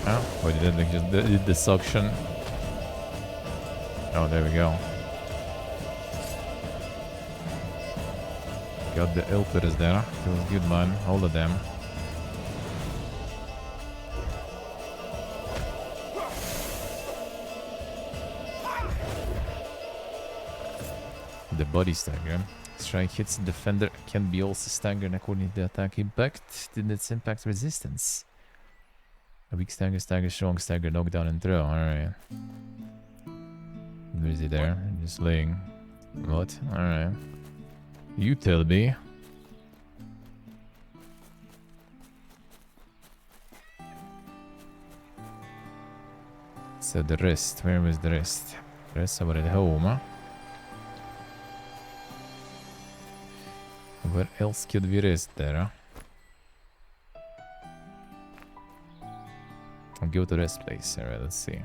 Oh, wait, did it just did the suction? Oh, there we go. Got the Elpers there. Feels good, man. All of them. The body stagger. Strike hits the defender can be also staggered according to the attack impact in its impact resistance. A weak stagger, stagger, strong stagger, knockdown and throw. Alright. Where is he there? Just laying. What? Alright. You tell me. So the rest. Where was the rest? The rest over at home, huh? Where else could we rest there, huh? I'll go to rest place. Alright, let's see.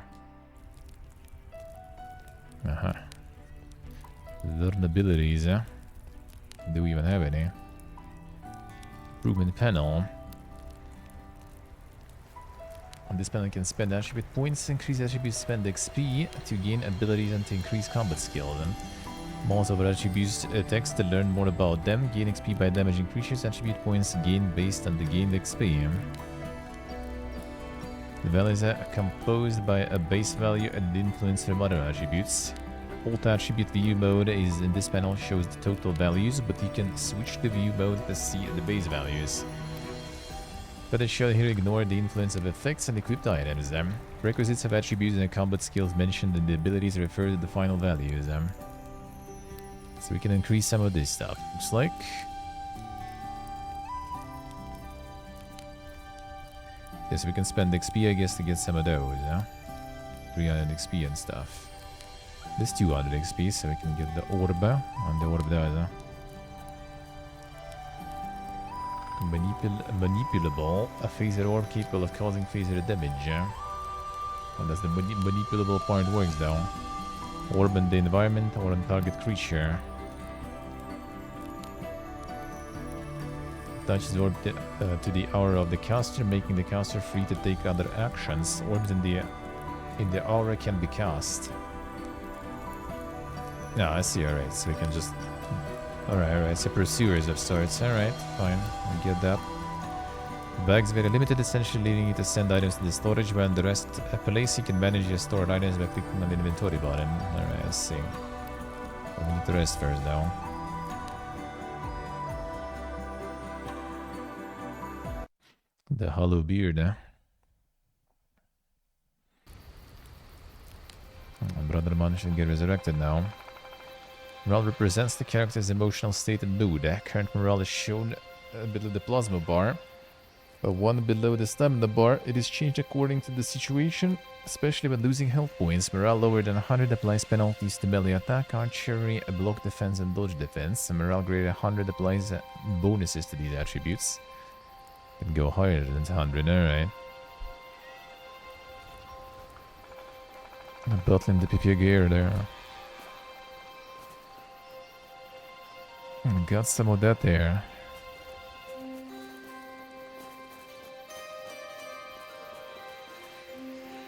Learn abilities, huh? Do we even have any? Improvement panel. On this panel, you can spend attribute points, increase attribute spend XP to gain abilities and to increase combat skill. Then, mouse over attributes text to learn more about them. Gain XP by damaging creatures. Attribute points gained based on the gained XP. The values are composed by a base value and influence from other attributes. Alt attribute view mode is in this panel shows the total values, but you can switch to view mode to see the base values. But it should here ignore the influence of effects and equipped items. Requisites of attributes and combat skills mentioned in the abilities refer to the final values. So we can increase some of this stuff. Looks like. Yes, we can spend XP, I guess, to get some of those, huh? 300 XP and stuff. This 200 XP, so we can get the orb, and the orb there, huh? Manipulable, a phaser orb capable of causing phaser damage, yeah? And that's the manipulable part works, though. Orb in the environment or on target creature. Attaches orb to the aura of the caster, making the caster free to take other actions. Orbs in the aura can be cast. No, I see, alright, so we can just... Alright, so pursuers of sorts, alright, fine, I get that. Bags very limited, essentially leading you to send items to the storage, while the rest a place you can manage your stored items by clicking on the inventory button. Alright, I see. We need the rest first, though. The hollow beard, eh? Brother Mon should get resurrected now. Morale represents the character's emotional state and mood. Current morale is shown below the plasma bar. But one below the stamina bar, it is changed according to the situation, especially when losing health points. Morale lower than 100 applies penalties to melee attack, archery, block defense, and dodge defense. And morale greater than 100 applies bonuses to these attributes. Can go higher than 100, alright. Battling the PP gear there. Got some of that there.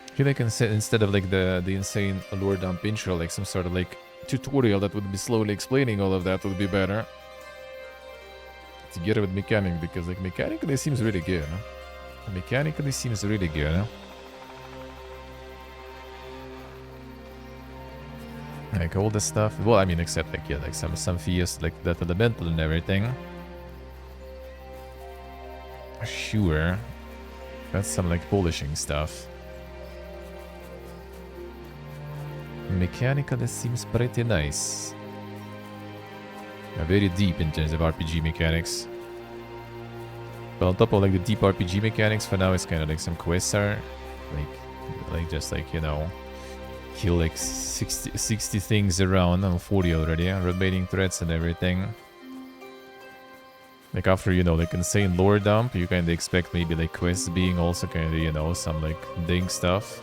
I feel like instead of like the insane lore dump intro, like some sort of like tutorial that would be slowly explaining all of that would be better. Together with mechanic, because like mechanically it seems really good. Huh? Mechanically seems really good. Huh? Like all this stuff. Well, I mean, except like yeah, like some Fiesta, like that elemental and everything. Sure, that's some like polishing stuff. Mechanically, this seems pretty nice. Very deep in terms of RPG mechanics. But on top of like the deep RPG mechanics, for now it's kind of like some quests are like just like, you know, kill like 60 things around. I'm 40 already, rotating threats and everything. Like after, you know, like insane lore dump, you kind of expect maybe like quests being also kind of, you know, some like ding stuff.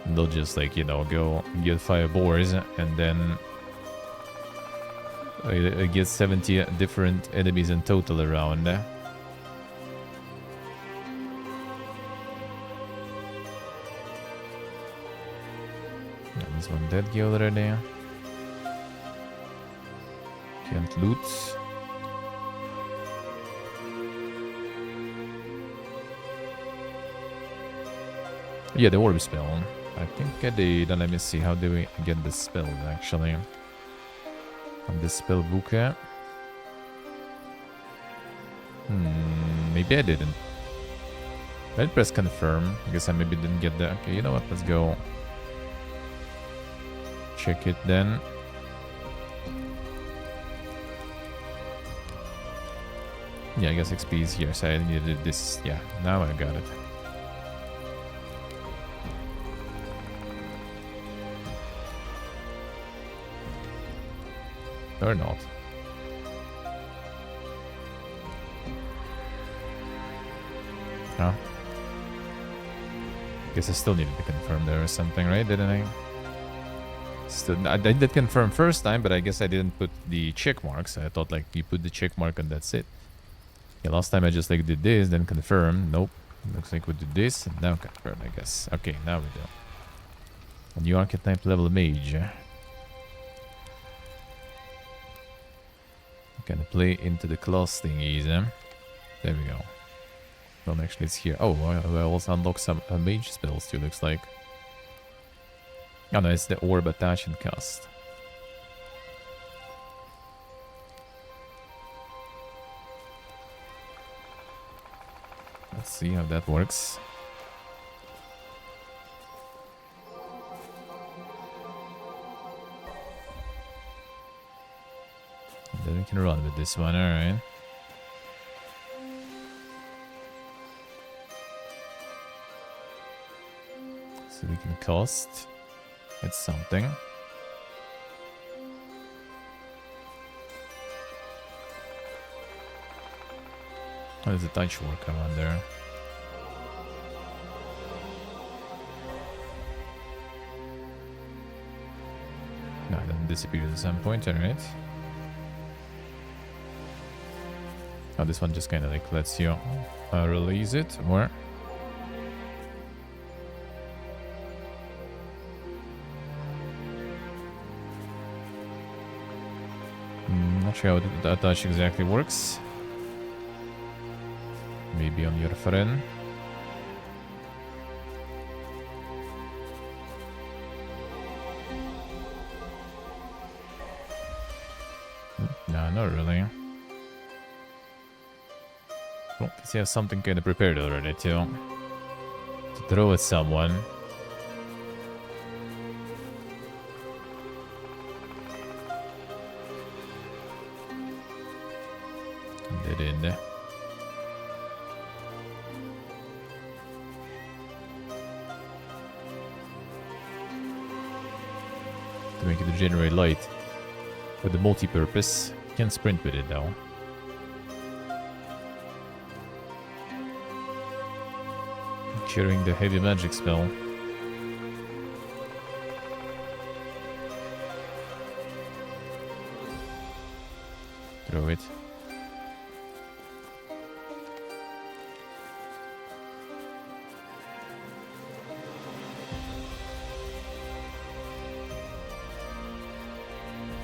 They'll just like, you know, go get 5 boars and then get 70 different enemies in total around. And this one dead guy already. Can't loot. Yeah, the orb spell. I think I did. Let me see. How do we get the spell actually? On the spell book. Maybe I didn't. I'd press confirm. I guess I maybe didn't get that. Okay, you know what? Let's go check it then. Yeah, I guess XP is here, so I needed this. Yeah, now I got it. Or not. Huh? Guess I still needed to confirm there or something, right? Didn't I? Still, I did confirm first time, but I guess I didn't put the check marks. I thought like you put the check mark and that's it. Yeah, last time I just like did this, then confirm. Nope. Looks like we did this and now confirm, I guess. Okay, now we do. A new archetype level mage. Gonna play into the class thingies, eh? There we go. Well, actually, it's here. Oh, I also unlock some mage spells too, looks like. Oh no, it's the orb attach and cast. Let's see how that works. Then we can run with this one, alright. So we can cost. It's something. Oh, there's a touch work around there. No, it doesn't disappear at some point, alright. Oh, this one just kind of like lets you release it, or... Not sure how the attach exactly works. Maybe on your friend. No, not really. Well, does he have something kind of prepared already to throw at someone? They did. To make it to generate light with the multi-purpose. Can't sprint with it though. Curing the heavy magic spell. Throw it.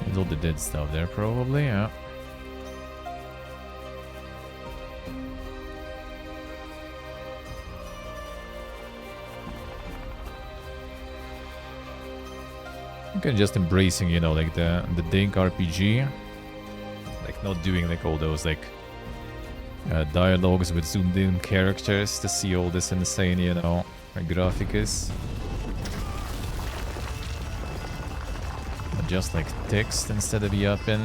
There's all the dead stuff there probably, yeah. Okay, just embracing, you know, like the Dink RPG. Like not doing like all those like dialogues with zoomed in characters to see all this insane, you know, graphics. Just like text instead of yapping.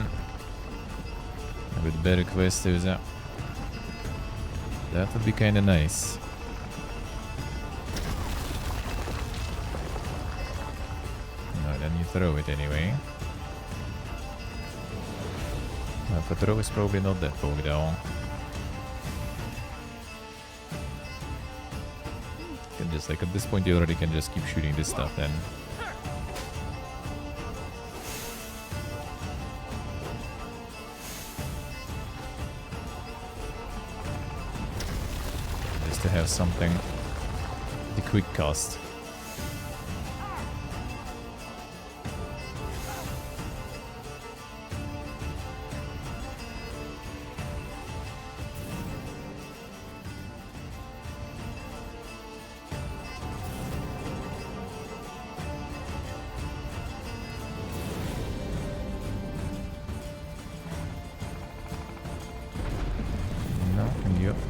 With better quests, that would be kinda nice. Then you throw it anyway. The throw is probably not that bog though. You can just like at this point you already can just keep shooting this stuff then. Just to have something, the quick cast.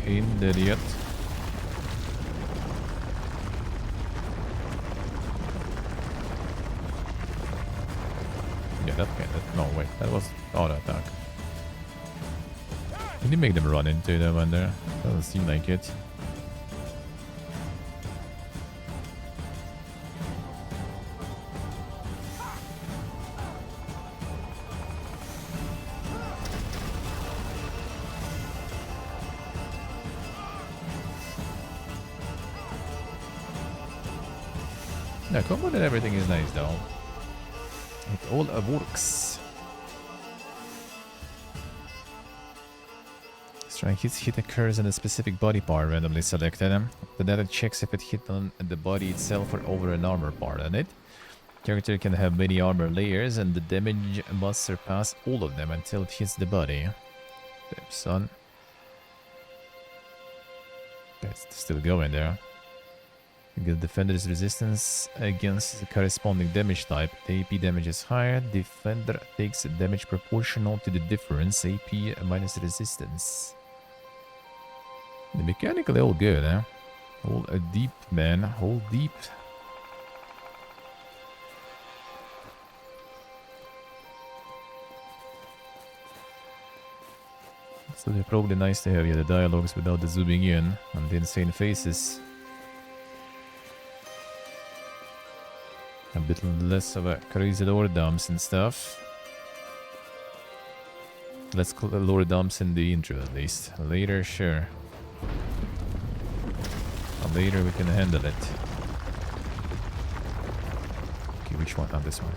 In there yet. Yeah, that kind of. No, wait, that was auto attack. Did he make them run into them when there? Doesn't seem like it. The combo and everything is nice though. It all works. Strike hit occurs on a specific body part randomly selected. The data checks if it hit on the body itself or over an armor part on it. Character can have many armor layers and the damage must surpass all of them until it hits the body. Damn son. It's still going there. The defender's resistance against the corresponding damage type. The AP damage is higher. Defender takes damage proportional to the difference. AP minus resistance. The mechanically all good, eh? All deep, man. All deep. So they're probably nice to have the dialogues without the zooming in and the insane faces. A bit less of a crazy lore dumps and stuff. Let's lore dumps in the intro at least. Later, sure. Later we can handle it. Okay, which one? Not this one.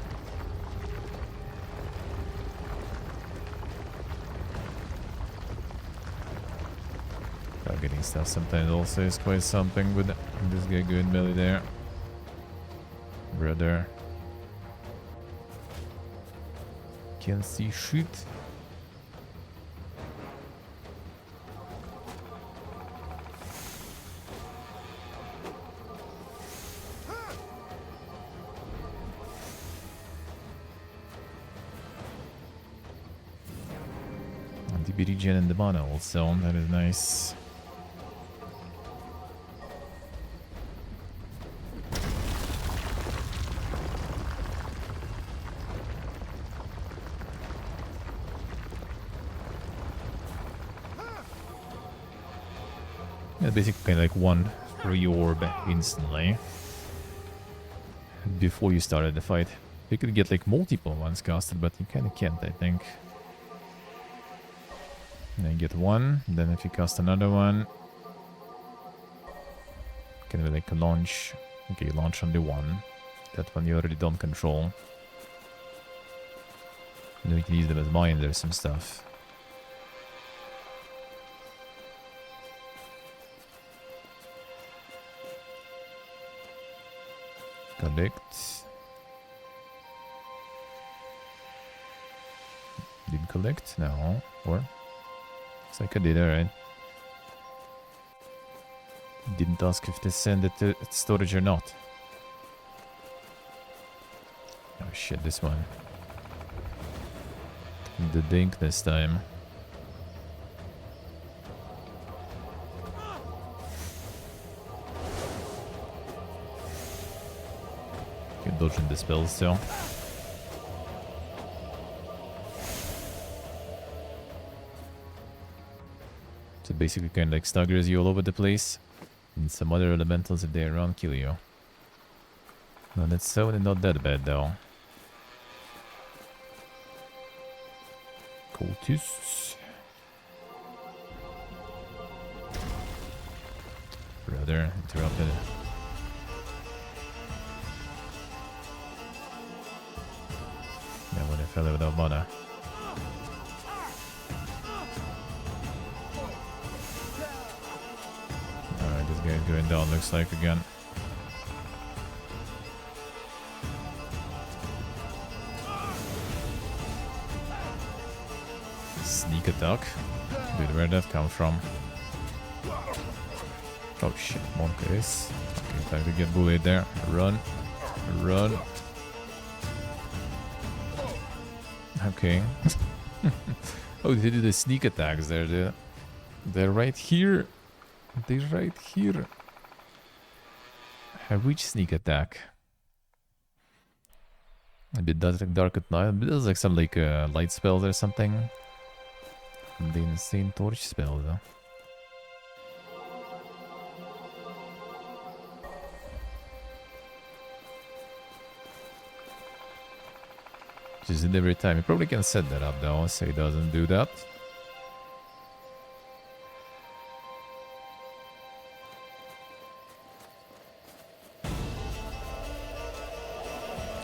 Targeting stuff sometimes also is quite something with this guy going melee there. Brother. Can see shoot. be regen in the mana also. That is nice. Yeah, basically like one free orb instantly before you started the fight. You could get like multiple ones casted, but you kind of can't, I think. And then you get one, then if you cast another one, can we like launch? Okay, launch only one. That one you already don't control. And then we can use them as binders and stuff. Collect. Didn't collect? No. Or? Looks like I did, alright. Didn't ask if they send it to storage or not. Oh shit, this one. The dink this time. Can dodging the spells still. So basically kind of like staggers you all over the place. And some other elementals if they're around kill you. No, that's certainly not that bad though. Cultists. Brother, interrupted. Yeah, when I fell without mana. Alright, this guy's going down, looks like again. Sneak attack? Dude, where'd that come from? Oh shit, monkeys. Okay, time to get bullied there. Run. Run. Okay. Oh, they did the sneak attacks there. They're right here. They're right here. Which sneak attack? Maybe does like dark at night. It does like some like light spells or something. And the insane torch spell though. Just in every time. You probably can set that up though, so he doesn't do that.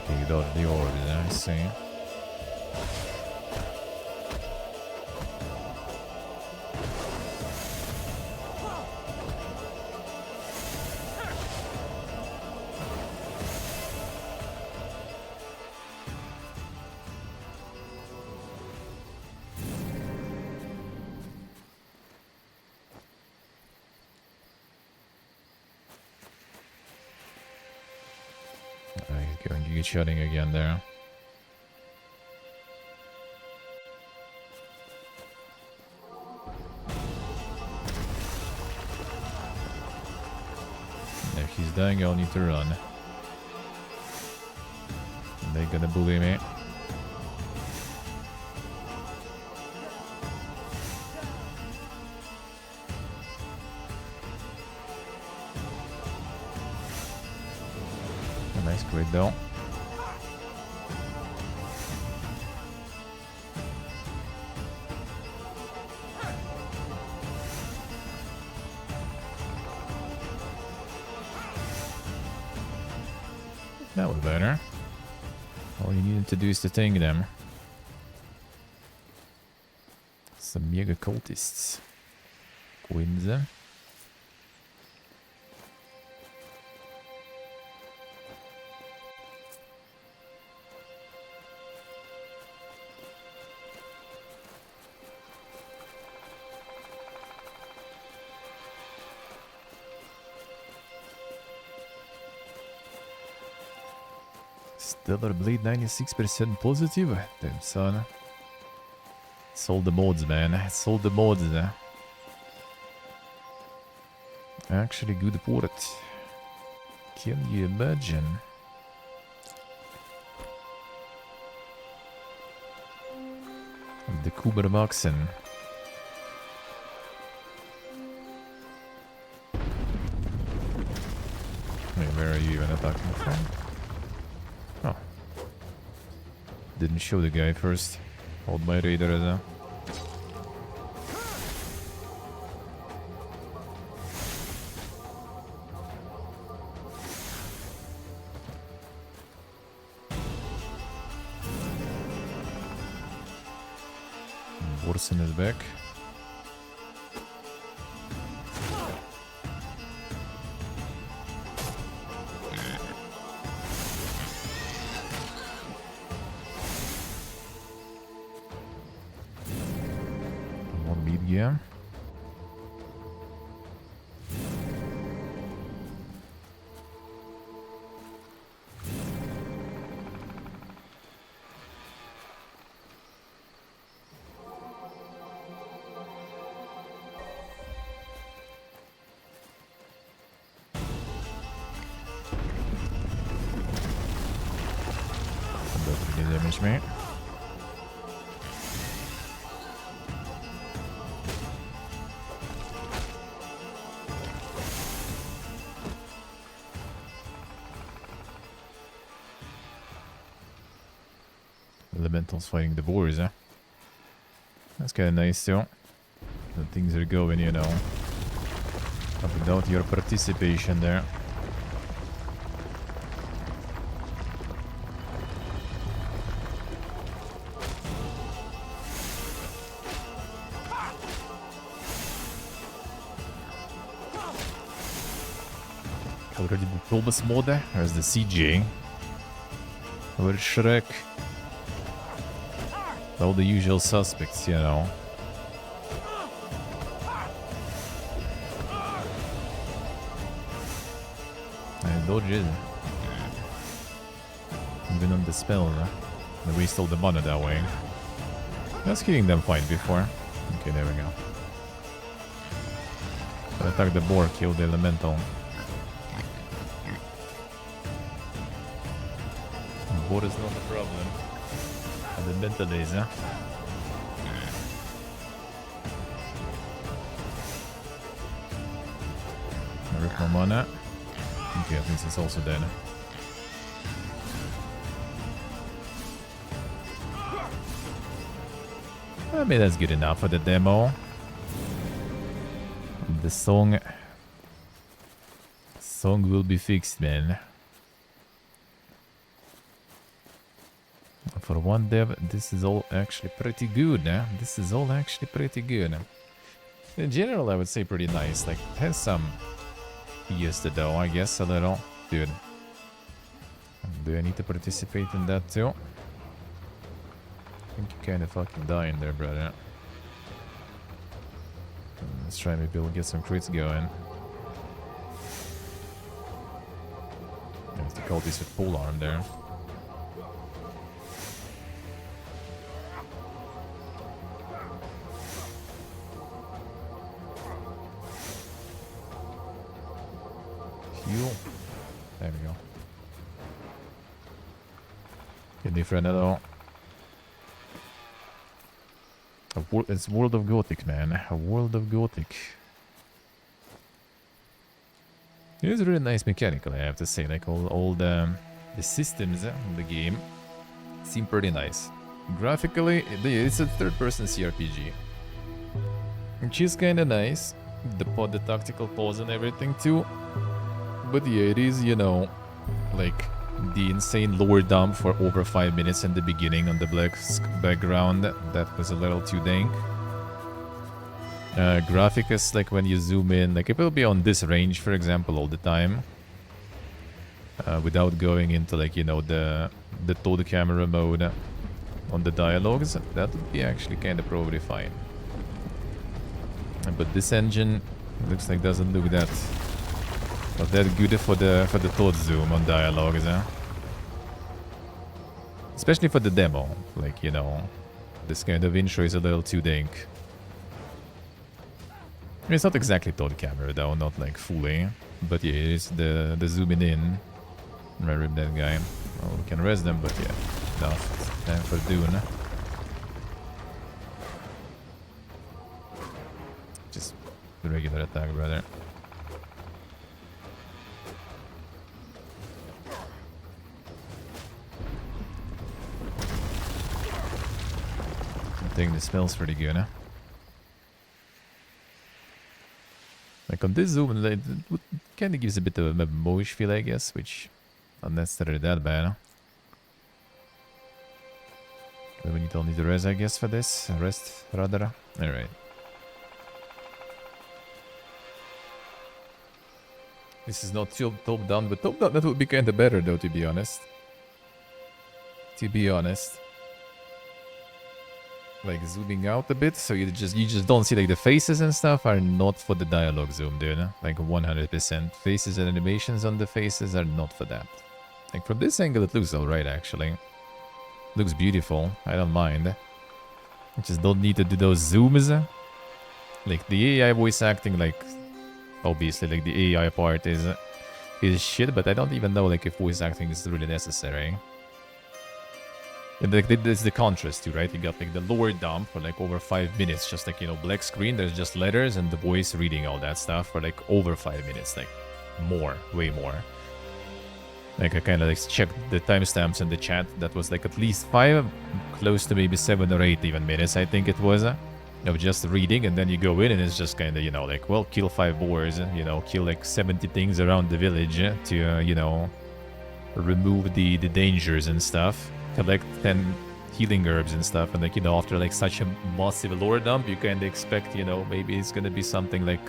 Okay, you dodged the orb, I see. Shutting again there. If he's dying, I'll need to run. And they're gonna bully me. A nice crit though. That was better. All you needed to do is to tank them. Some mega cultists. Wins them. Stellar Blade 96% positive. Damn son. It's all the mods, man. It's all the mods. Actually good port. Can you imagine? The Kubermaxen. Wait, where are you even attacking from? Oh. Didn't show the guy first. Hold my radar there. Borson is back. One lead gear. Damage me. Elementals fighting the boars, huh? That's kinda nice too. The things are going, you know. Without your participation there. Already the Bulbous mod, there's the CJ. Where's Shrek? All the usual suspects, you know. I dodged it. Even on the spell, they waste all the mana that way. I was killing them fine before. Okay, there we go. Attack the boar, kill the elemental. Boar is not a problem. And the mental is, huh? Rip my mana. Okay, I think it's also dead. I mean, that's good enough for the demo. The song will be fixed, man. For one dev, this is all actually pretty good, eh? This is all actually pretty good. In general, I would say pretty nice. Like, it has some Fiesta though, I guess, a little. Dude. Do I need to participate in that too? I think you're kinda fucking dying there, brother. Let's try maybe we'll get some crits going. There's difficulties with pole arm there. Heal. There we go. Get different at all. It's World of Gothic, man. A World of Gothic. It is really nice mechanically, I have to say. Like all the systems in the game seem pretty nice. Graphically, it's a third-person CRPG, which is kind of nice. The tactical pause and everything too. But yeah, it is, you know, like the insane lower dump for over 5 minutes in the beginning on the black background. That was a little too dank. Graphic is like when you zoom in, like it will be on this range, for example, all the time. Without going into like, you know, the total camera mode on the dialogues. That would be actually kind of probably fine. But this engine looks like doesn't look that... Not that good for the thought zoom on dialogues, huh? Especially for the demo, like, you know, This kind of intro is a little too dank. It's not exactly top camera though, not like fully. But yeah, it's the zooming in. Right, rip that guy. Well, we can rest them, but yeah, enough. Time for Dune. Just the regular attack, brother. I think the spell's pretty good, huh? Like on this zoom, it kind of gives a bit of a moish feel, I guess, which not necessarily that bad. Huh? We don't need the res, I guess, for this. Rest, rather. Alright. This is not top down, but top down that would be kind of better, though, to be honest. To be honest. Like zooming out a bit, so you just don't see like the faces and stuff are not for the dialogue zoom, dude. Like 100%. Faces and animations on the faces are not for that. Like from this angle it looks alright actually. Looks beautiful. I don't mind. I just don't need to do those zooms. Like the AI voice acting, like obviously like the AI part is shit, but I don't even know like if voice acting is really necessary. And like there's the contrast too, right? You got like the lower dump for like over 5 minutes, just like, you know, black screen, there's just letters and the voice reading all that stuff for like over 5 minutes, like more, way more. Like I kind of like checked the timestamps in the chat, that was like at least 5, close to maybe 7 or 8 even minutes, I think it was, of just reading, and then you go in and it's just kind of, you know, like, well, kill 5 boars, you know, kill like 70 things around the village to, you know, remove the dangers and stuff. Collect 10 healing herbs and stuff, and like, you know, after like such a massive lore dump, you kind of expect, you know, maybe it's gonna be something like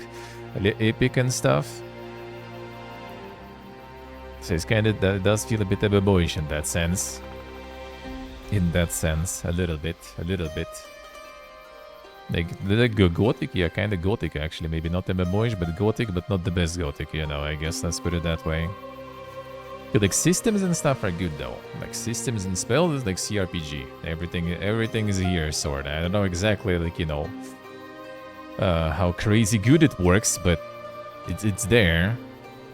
epic and stuff. So it's kind of, that does feel a bit of a boyish in that sense. In that sense, a little bit. Like gothic, yeah, kind of gothic actually. Maybe not MMOish, but gothic, but not the best gothic, you know, I guess let's put it that way. But like systems and stuff are good though. Like systems and spells is like CRPG. Everything is here, sort of. I don't know exactly, like, you know, how crazy good it works, but it's there.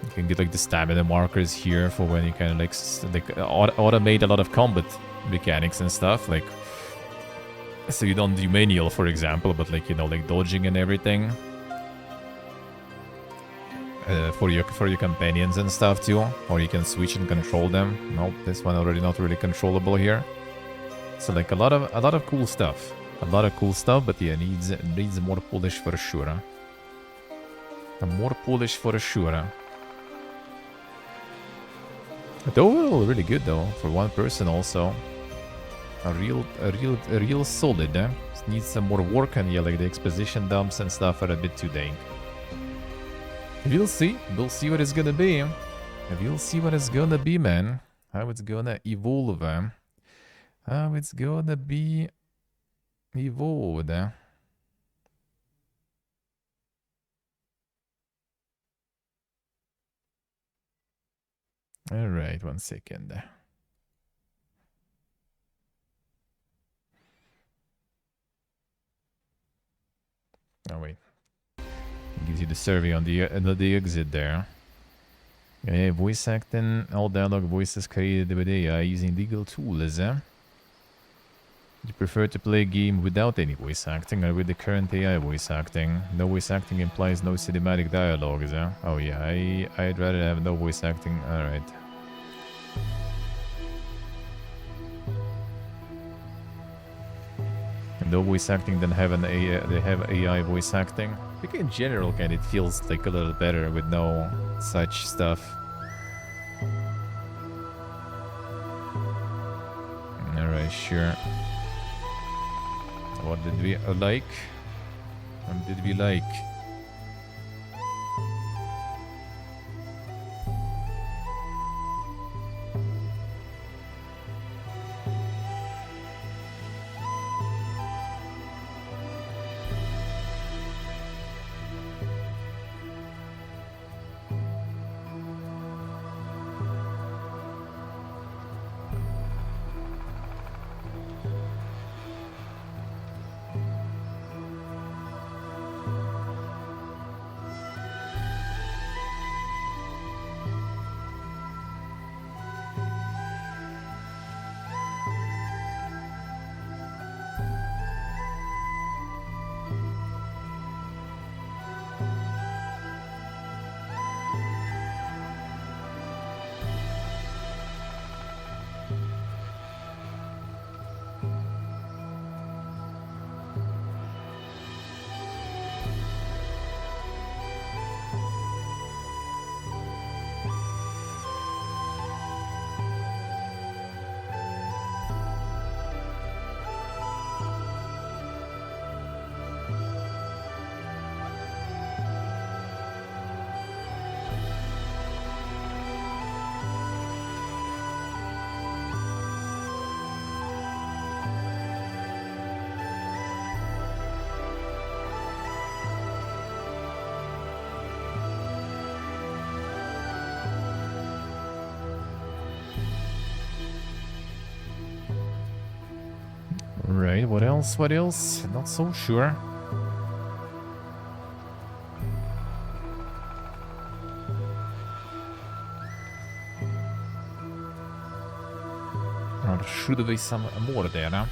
You can get like the stamina markers here for when you kind of like automate a lot of combat mechanics and stuff. Like, so you don't do manual, for example, but like, you know, like dodging and everything. For your companions and stuff too, or you can switch and control them. Nope, this one already not really controllable here. So like a lot of cool stuff, but yeah, needs more polish for sure. More polish for sure. But overall, really good though for one person also. A real solid. Needs some more work, and yeah, like the exposition dumps and stuff are a bit too dank. We'll see what it's gonna be. We'll see what it's gonna be, man. How it's gonna evolve. How it's gonna be evolved. Alright, 1 second. Oh wait. Gives you the survey on the exit there. Yeah, voice acting, all dialogue voices created with AI using legal tools. You prefer to play a game without any voice acting or with the current AI voice acting? No voice acting implies no cinematic dialogues. Oh yeah, I'd rather have no voice acting. Alright. No voice acting, then have an AI, they have AI voice acting. I think in general, kind of, it feels like a little better with no such stuff. Alright, sure. What did we like? What did we like? Right, what else? What else? Not so sure. Or should be some more there, huh?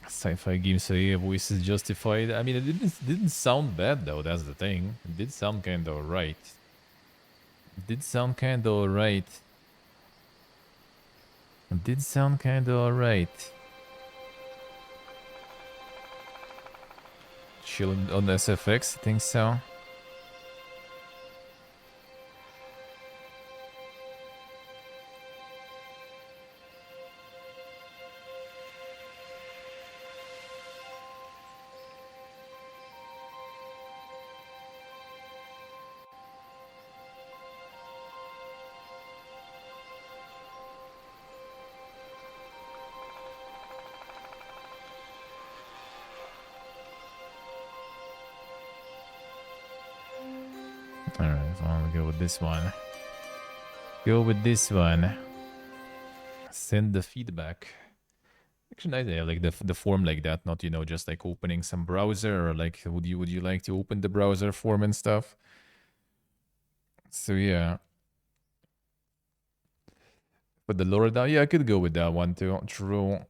Sci-fi games say voice is justified. I mean, it didn't sound bad though. That's the thing. It did sound kind of alright. It did sound kind of alright. It did sound kind of alright. Chilling on SFX, I think so. Alright, so I'll go with this one. Go with this one. Send the feedback. Actually, nice idea, like the form like that, not, you know, just like opening some browser, or like would you like to open the browser form and stuff? So yeah. But the lore down, yeah, I could go with that one too. True.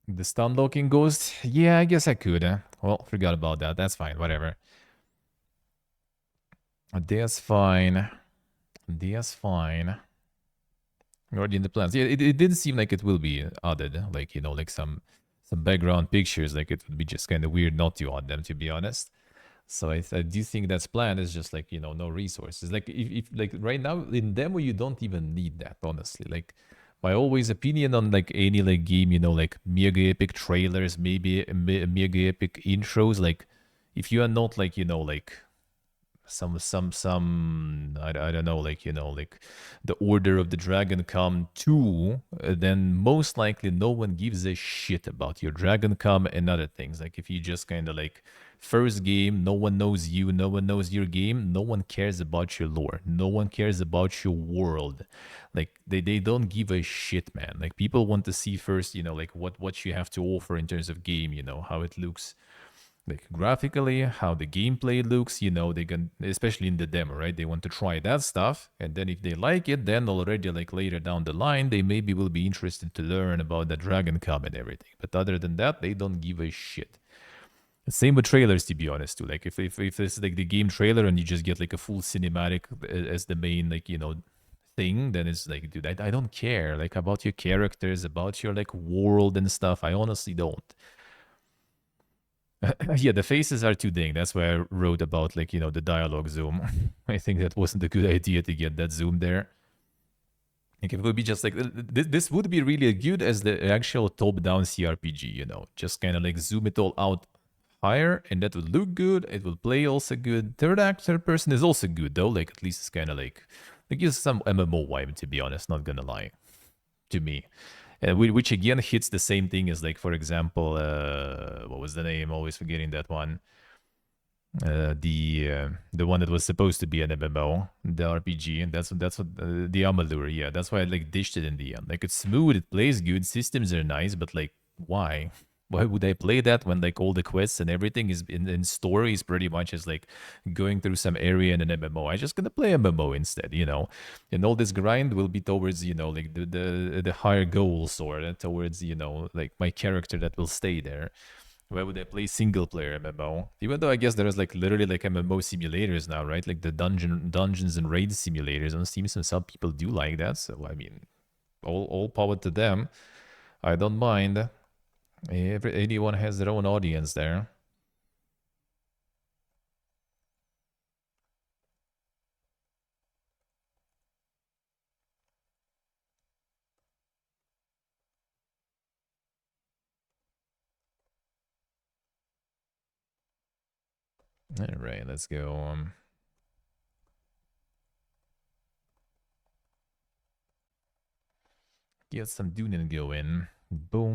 The stun locking ghost, yeah, I guess I could. Well, forgot about that. That's fine, whatever. That's fine. That's fine. Already in the plans. Yeah, it did seem like it will be added. Like, you know, like some background pictures. Like it would be just kind of weird not to add them, to be honest. So I do think that's planned. It's just like, you know, no resources. Like if like right now in demo, you don't even need that, honestly. Like my always opinion on like any like game, you know, like mega epic trailers, maybe mega epic intros. Like if you are not like, you know, like I don't know, like, you know, like the Order of the Dragon come 2, then most likely no one gives a shit about your Dragon come and other things. Like if you just kind of like first game, no one knows you, no one knows your game, no one cares about your lore, no one cares about your world. Like they don't give a shit, man. Like people want to see first, you know, like what you have to offer in terms of game, you know, how it looks like graphically, how the gameplay looks, you know, they can, especially in the demo, right? They want to try that stuff, and then if they like it, then already like later down the line, they maybe will be interested to learn about the Dragon Cub and everything. But other than that, they don't give a shit. Same with trailers, to be honest, too. Like if it's like the game trailer and you just get like a full cinematic as the main, like, you know, thing, then it's like, dude, I don't care like about your characters, about your like world and stuff. I honestly don't. Yeah, the faces are too ding. That's why I wrote about, like, you know, the dialogue zoom. I think that wasn't a good idea to get that zoom there. Like, it would be just like, this would be really good as the actual top-down CRPG, you know? Just kind of like zoom it all out higher, and that would look good. It will play also good. Third person is also good, though. Like, at least it's kind of like gives some MMO vibe, to be honest, not gonna lie. To me. Which again hits the same thing as, like, for example, what was the name? Always forgetting that one. The one that was supposed to be an MMO, the RPG, and that's what the Amalur. Yeah, that's why I like ditched it in the end. Like it's smooth, it plays good, systems are nice, but like why? Why would I play that when like all the quests and everything is in story is pretty much as like going through some area in an MMO? I just gonna play MMO instead, you know. And all this grind will be towards, you know, like the higher goals, or towards, you know, like my character that will stay there. Why would I play single player MMO? Even though I guess there's like literally like MMO simulators now, right? Like the dungeons and raid simulators on Steam. Some people do like that, so I mean, all power to them. I don't mind. Anyone has their own audience there. All right, let's go. Get some Dunin going. Boom.